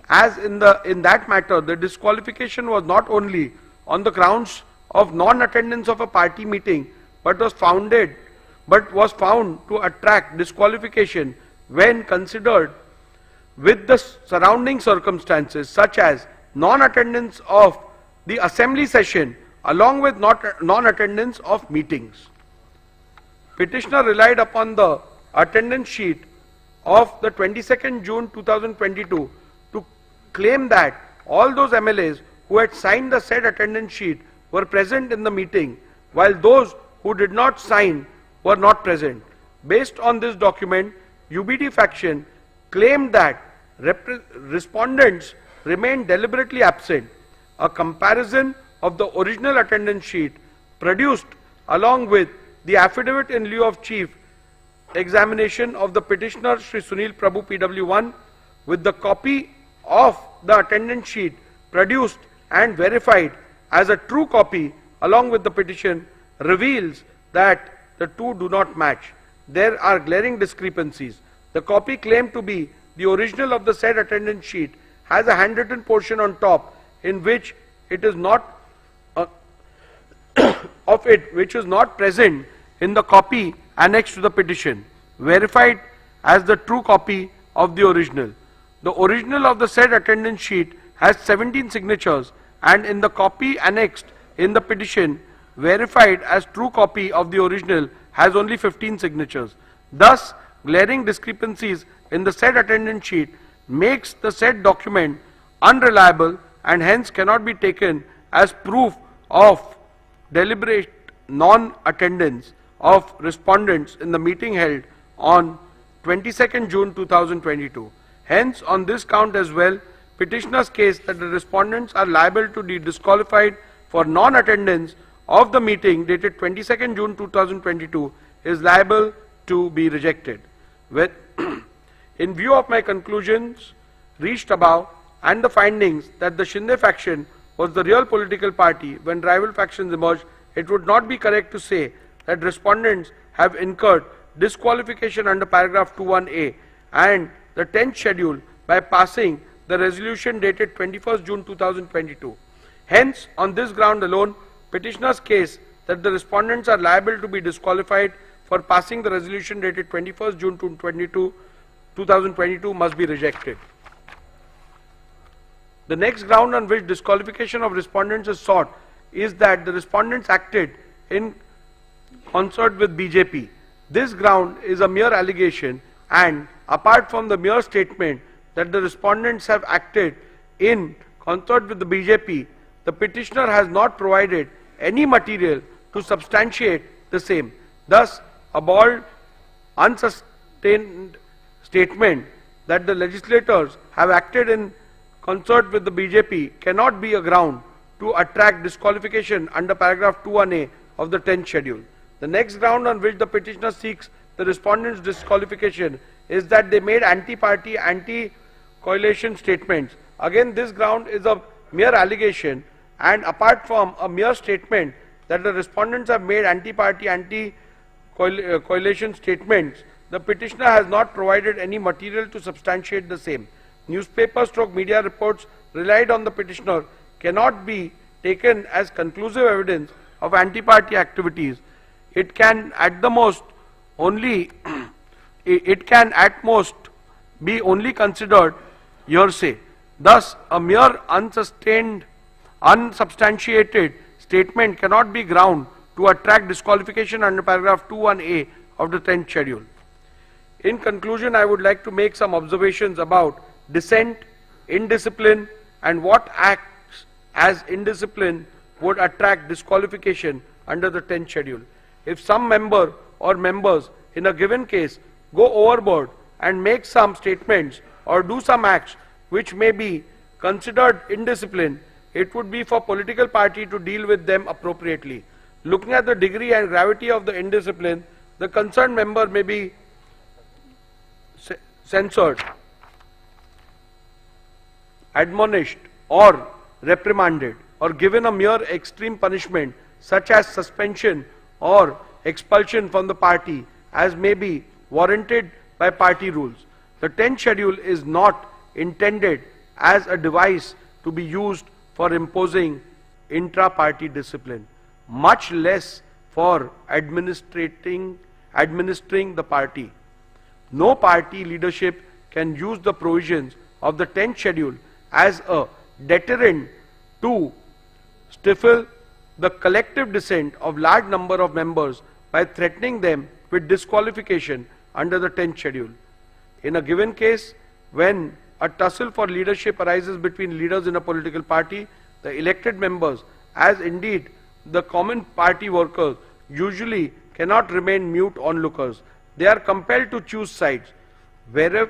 Speaker 4: as in that matter the disqualification was not only on the grounds of non-attendance of a party meeting but was found to attract disqualification when considered with the surrounding circumstances, such as non-attendance of the assembly session along with non-attendance of meetings. Petitioner relied upon the attendance sheet of the 22nd June 2022 to claim that all those MLAs who had signed the said attendance sheet were present in the meeting, while those who did not sign were not present. Based on this document, UBD faction claimed that respondents remained deliberately absent. A comparison of the original attendance sheet produced along with the affidavit in lieu of chief examination of the petitioner Shri Sunil Prabhu PW1 with the copy of the attendance sheet produced and verified as a true copy along with the petition reveals that the two do not match. There are glaring discrepancies. The copy claimed to be the original of the said attendance sheet has a handwritten portion on top in which it is not which is not present in the copy annexed to the petition, verified as the true copy of the original. The original of the said attendance sheet has 17 signatures, and in the copy annexed in the petition, verified as true copy of the original, has only 15 signatures. Thus, glaring discrepancies in the said attendance sheet makes the said document unreliable and hence cannot be taken as proof of deliberate non-attendance of respondents in the meeting held on 22nd June 2022. Hence, on this count as well, petitioner's case that the respondents are liable to be disqualified for non-attendance of the meeting dated 22nd June 2022 is liable to be rejected. In view of my conclusions reached above and the findings that the Shinde faction was the real political party when rival factions emerged, it would not be correct to say that respondents have incurred disqualification under paragraph 21A and the 10th schedule by passing the resolution dated 21st June 2022. Hence, on this ground alone, petitioner's case that the respondents are liable to be disqualified for passing the resolution dated 21st June 2022 must be rejected. The next ground on which disqualification of respondents is sought is that the respondents acted in concert with BJP. This ground is a mere allegation, and apart from the mere statement that the respondents have acted in concert with the BJP, the petitioner has not provided any material to substantiate the same. Thus, a bald, unsustained statement that the legislators have acted in concert with the BJP cannot be a ground to attract disqualification under paragraph 21A of the 10th schedule. The next ground on which the petitioner seeks the respondents' disqualification is that they made anti-party, anti-coalition statements. Again, this ground is a mere allegation, and apart from a mere statement that the respondents have made anti-party, anti-coalition statements, the petitioner has not provided any material to substantiate the same. Newspaper/media reports relied on the petitioner cannot be taken as conclusive evidence of anti-party activities. It can at the most only be only considered hearsay. Thus, a mere unsubstantiated statement cannot be ground to attract disqualification under paragraph 21A of the 10th schedule. In conclusion, I would like to make some observations about dissent, indiscipline, and what acts as indiscipline would attract disqualification under the 10th schedule. If some member or members in a given case go overboard and make some statements or do some acts which may be considered indiscipline, it would be for political party to deal with them appropriately. Looking at the degree and gravity of the indiscipline, the concerned member may be censored, admonished or reprimanded or given a mere extreme punishment such as suspension or expulsion from the party as may be warranted by party rules. The 10th schedule is not intended as a device to be used for imposing intra-party discipline, much less for administering the party. No party leadership can use the provisions of the 10th schedule as a deterrent to stifle the collective dissent of large number of members by threatening them with disqualification under the 10th schedule. In a given case, when a tussle for leadership arises between leaders in a political party, the elected members, as indeed the common party workers, usually cannot remain mute onlookers. They are compelled to choose sides. Wherever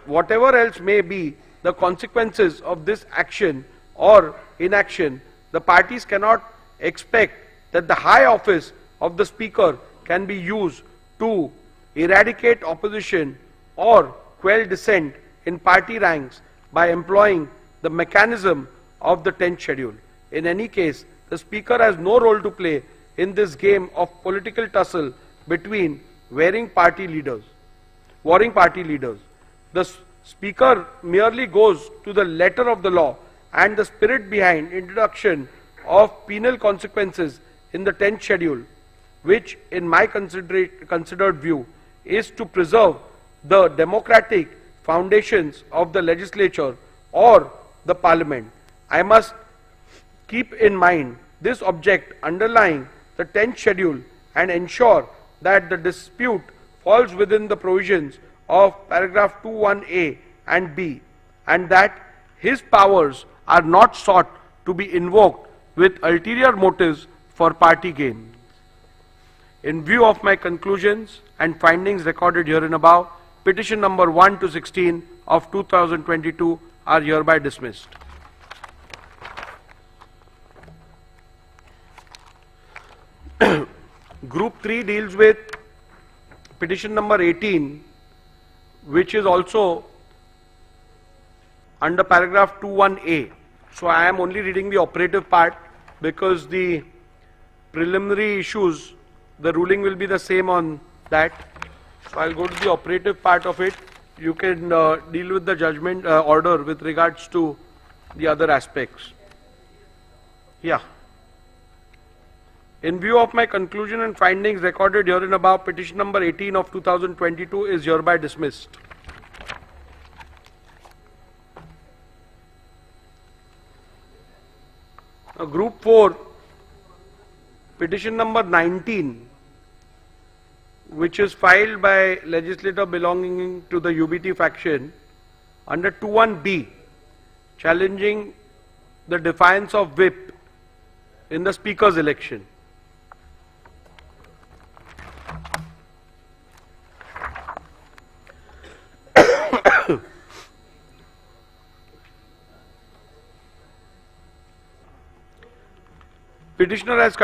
Speaker 4: whatever else may be the consequences of this action or inaction, the parties cannot expect that the high office of the speaker can be used to eradicate opposition or quell dissent in party ranks by employing the mechanism of the 10th schedule. In any case, the speaker has no role to play in this game of political tussle between warring party leaders. The speaker merely goes to the letter of the law and the spirit behind introduction of penal consequences in the 10th schedule, which in my considered view is to preserve the democratic foundations of the legislature or the parliament. I must keep in mind this object underlying the 10th schedule and ensure that the dispute falls within the provisions of paragraph 21A and B, and that his powers are not sought to be invoked with ulterior motives for party gain. In view of my conclusions and findings recorded herein above, petition number 1 to 16 of 2022 are hereby dismissed. Group 3 deals with petition number 18, which is also under paragraph 21A. So I am only reading the operative part because the preliminary issues, the ruling will be the same on that. So I'll go to the operative part of it. You can deal with the judgment order with regards to the other aspects. Yeah. In view of my conclusion and findings recorded herein above, petition number 18 of 2022 is hereby dismissed. Group 4, petition number 19, which is filed by legislator belonging to the UBT faction under 21B, challenging the defiance of whip in the speaker's election. Petitioner has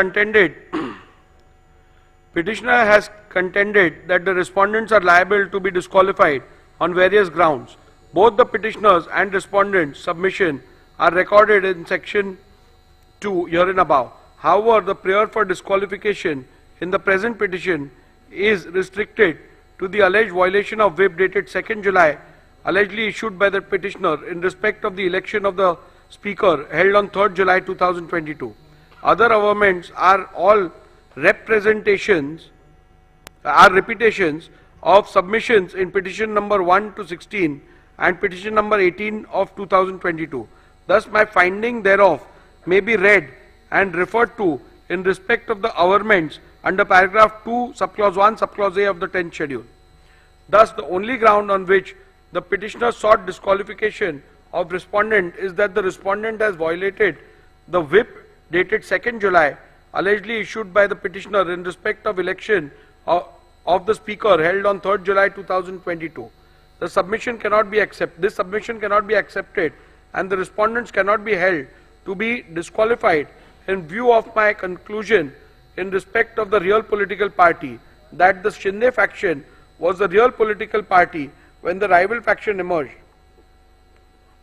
Speaker 4: contended that the respondents are liable to be disqualified on various grounds. Both the petitioners and respondents' submission are recorded in section 2 herein above. However, the prayer for disqualification in the present petition is restricted to the alleged violation of whip dated 2nd July, allegedly issued by the petitioner in respect of the election of the speaker held on 3rd July 2022. Other averments are all repetitions of submissions in petition number 1 to 16 and petition number 18 of 2022. Thus, my finding thereof may be read and referred to in respect of the averments under paragraph 2, subclause 1, subclause A of the 10th schedule. Thus, the only ground on which the petitioner sought disqualification of respondent is that the respondent has violated the whip dated 2nd July, allegedly issued by the petitioner in respect of election of the speaker held on 3rd July 2022. The submission cannot be accepted. This submission cannot be accepted, and the respondents cannot be held to be disqualified in view of my conclusion in respect of the real political party that the Shinde faction was the real political party when the rival faction emerged,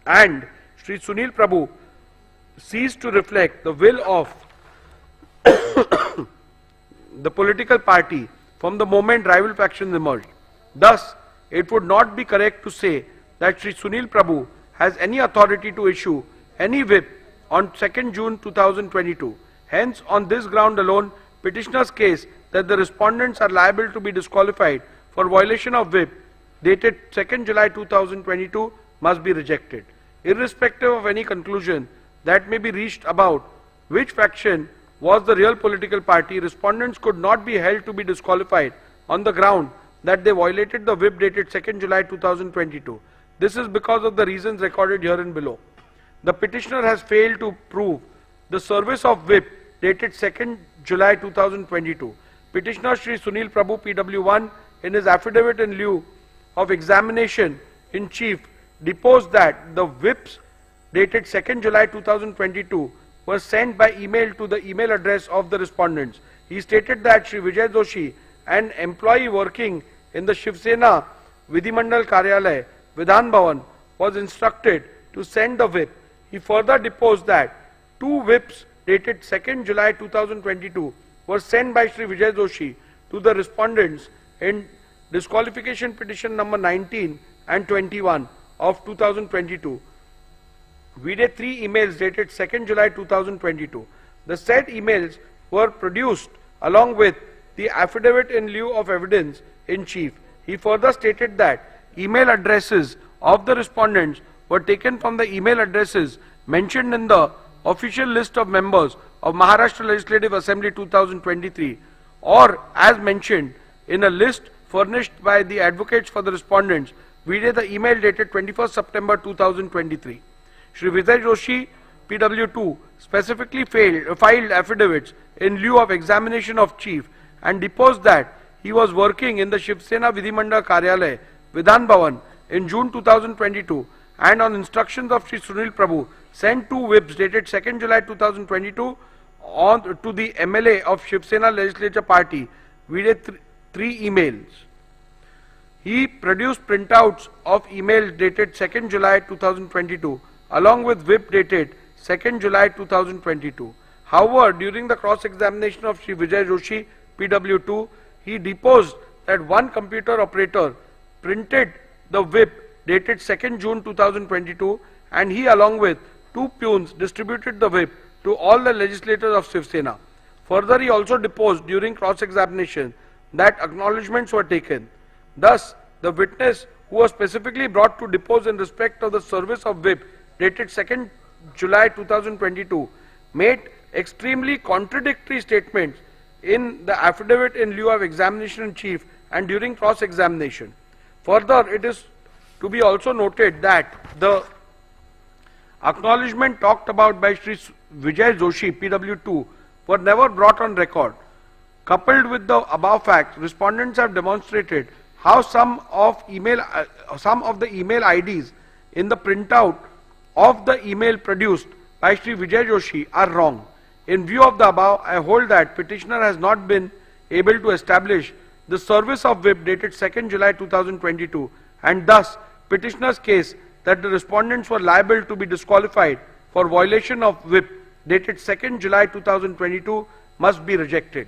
Speaker 4: and Sri Sunil Prabhu ceased to reflect the will of the political party from the moment rival factions emerged. Thus, it would not be correct to say that Sri Sunil Prabhu has any authority to issue any whip on 2nd June 2022. Hence, on this ground alone, petitioner's case that the respondents are liable to be disqualified for violation of whip dated 2nd July 2022 must be rejected. Irrespective of any conclusion that may be reached about which faction was the real political party, respondents could not be held to be disqualified on the ground that they violated the whip dated 2nd July 2022. This is because of the reasons recorded herein below. The petitioner has failed to prove the service of whip dated 2nd July 2022. Petitioner Sri Sunil Prabhu PW1 in his affidavit in lieu of examination in chief deposed that the whips dated 2nd July 2022 were sent by email to the email address of the respondents. He stated that Sri Vijay Joshi, an employee working in the Shiv Sena Vidhimandal Karyalay, Vidhan Bhavan, was instructed to send the whip. He further deposed that 2 whips dated 2nd July 2022 were sent by Sri Vijay Joshi to the respondents in disqualification petition number 19 and 21 of 2022. We did 3 emails dated 2nd July 2022. The said emails were produced along with the affidavit in lieu of evidence in chief. He further stated that email addresses of the respondents were taken from the email addresses mentioned in the official list of members of Maharashtra Legislative Assembly 2023 or as mentioned in a list furnished by the advocates for the respondents. We did the email dated 21st September 2023. Shri Vijay Joshi, PW2, specifically filed affidavits in lieu of examination of chief and deposed that he was working in the Shiv Sena Vidhimandal Karyalay, Vidhan Bhavan, in June 2022 and on instructions of Shri Sunil Prabhu sent 2 whips dated 2nd July 2022 to the MLA of Shiv Sena Legislature Party. We did 3 emails. He produced printouts of email dated 2nd July 2022 along with whip dated 2nd July 2022. However, during the cross-examination of Shri Vijay Joshi, PW2, he deposed that one computer operator printed the whip dated 2nd June 2022 and he along with 2 peons distributed the whip to all the legislators of Shiv Sena. Further, he also deposed during cross-examination that acknowledgements were taken. Thus, the witness who was specifically brought to depose in respect of the service of whip dated 2nd July 2022 made extremely contradictory statements in the affidavit in lieu of examination in chief and during cross-examination. Further, it is to be also noted that the acknowledgement talked about by Sri Vijay Joshi, PW2, were never brought on record. Coupled with the above facts, respondents have demonstrated how some of the email IDs in the printout of the email produced by Sri Vijay Joshi are wrong. In view of the above, I hold that petitioner has not been able to establish the service of whip dated 2nd July 2022 and thus petitioner's case that the respondents were liable to be disqualified for violation of whip dated 2nd July 2022 must be rejected.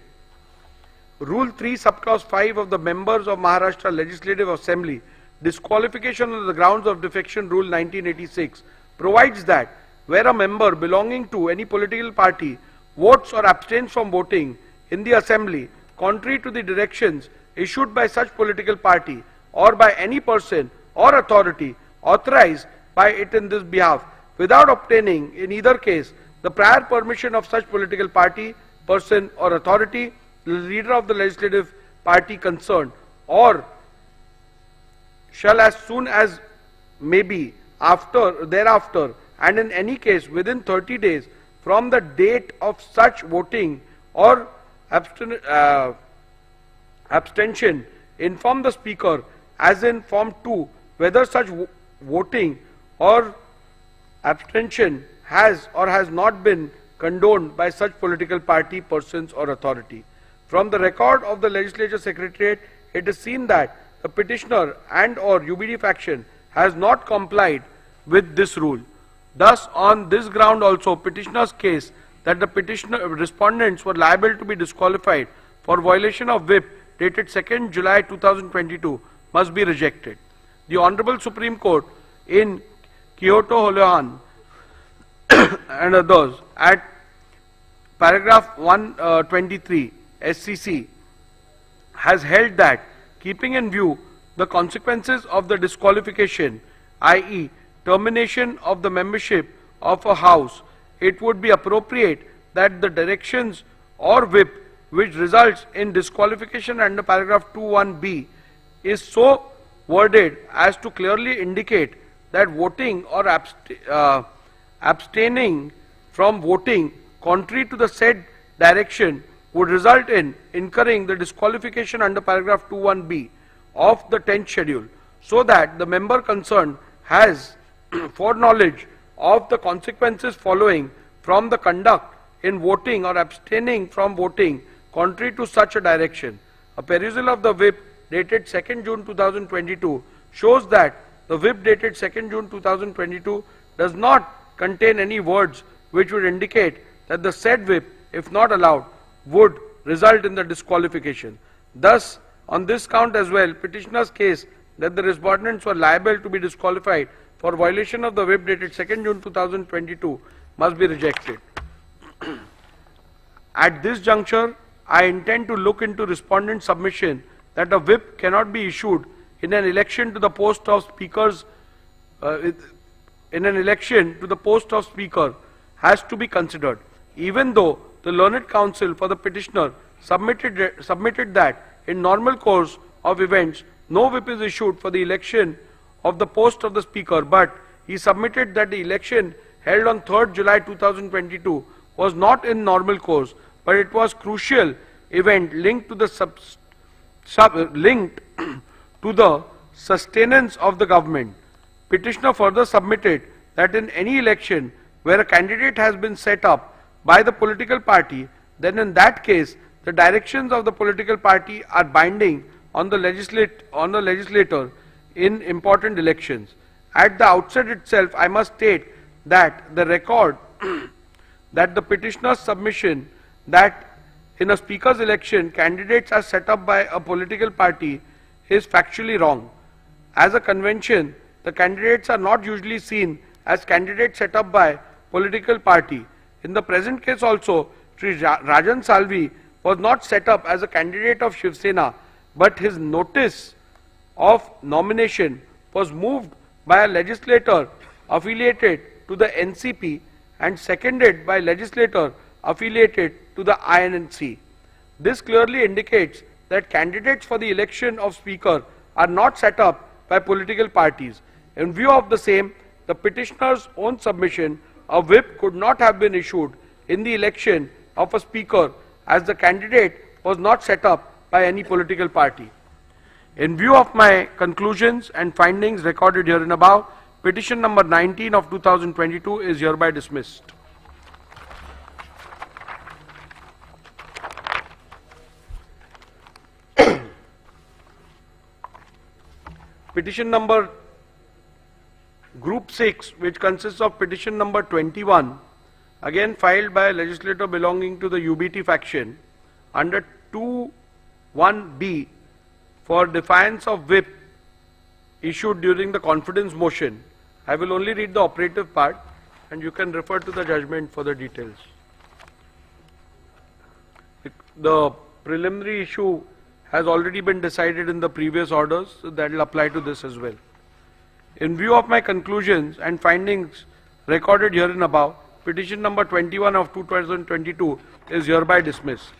Speaker 4: Rule 3 subclause 5 of the members of Maharashtra Legislative Assembly disqualification on the grounds of defection rule 1986 provides that where a member belonging to any political party votes or abstains from voting in the assembly contrary to the directions issued by such political party or by any person or authority authorized by it in this behalf without obtaining in either case the prior permission of such political party, person or authority, the leader of the legislative party concerned, or shall as soon as may be thereafter and in any case within 30 days from the date of such voting or abstention inform the speaker as in form 2 whether such voting or abstention has or has not been condoned by such political party, persons or authority. From the record of the legislature secretariat, it is seen that the petitioner and or UBD faction has not complied with this rule. Thus, on this ground also, petitioner's case that the respondents were liable to be disqualified for violation of whip dated 2nd July 2022 must be rejected. The Honorable Supreme Court in Kyoto Holohan and others at paragraph 123 SCC has held that, keeping in view the consequences of the disqualification, i.e. termination of the membership of a house, it would be appropriate that the directions or whip which results in disqualification under paragraph 21b is so worded as to clearly indicate that voting or abstaining from voting contrary to the said direction would result in incurring the disqualification under paragraph 21b of the 10th schedule, so that the member concerned has foreknowledge of the consequences following from the conduct in voting or abstaining from voting contrary to such a direction. A perusal of the whip dated 2nd June 2022 shows that the whip dated 2nd June 2022 does not contain any words which would indicate that the said whip, if not allowed, would result in the disqualification. Thus, on this count as well, petitioner's case that the respondents were liable to be disqualified for violation of the whip dated 2nd June 2022 must be rejected. At this juncture, I intend to look into respondent's submission that a whip cannot be issued in an election to the post of speakers has to be considered, even though the learned counsel for the petitioner submitted that in normal course of events no whip is issued for the election of the post of the speaker, but he submitted that the election held on 3rd July 2022 was not in normal course, but it was crucial event linked to the sustenance of the government. Petitioner further submitted that in any election where a candidate has been set up by the political party, then in that case the directions of the political party are binding on the legislator in important elections. At the outset itself, I must state that the record that the petitioner's submission that in a speaker's election candidates are set up by a political party is factually wrong. As a convention, the candidates are not usually seen as candidates set up by political party. In the present case also, Sri Rajan Salvi was not set up as a candidate of Shiv Sena, but his notice of nomination was moved by a legislator affiliated to the NCP and seconded by a legislator affiliated to the INC. This clearly indicates that candidates for the election of speaker are not set up by political parties. In view of the same, the petitioner's own submission, a whip could not have been issued in the election of a speaker as the candidate was not set up by any political party. In view of my conclusions and findings recorded herein above, petition number 19 of 2022 is hereby dismissed. Petition number Group 6, which consists of petition number 21, again filed by a legislator belonging to the UBT faction under 2(1)(b) for defiance of whip issued during the confidence motion. I will only read the operative part and you can refer to the judgment for the details. The preliminary issue has already been decided in the previous orders, so that will apply to this as well. In view of my conclusions and findings recorded herein above, petition number 21 of 2022 is hereby dismissed.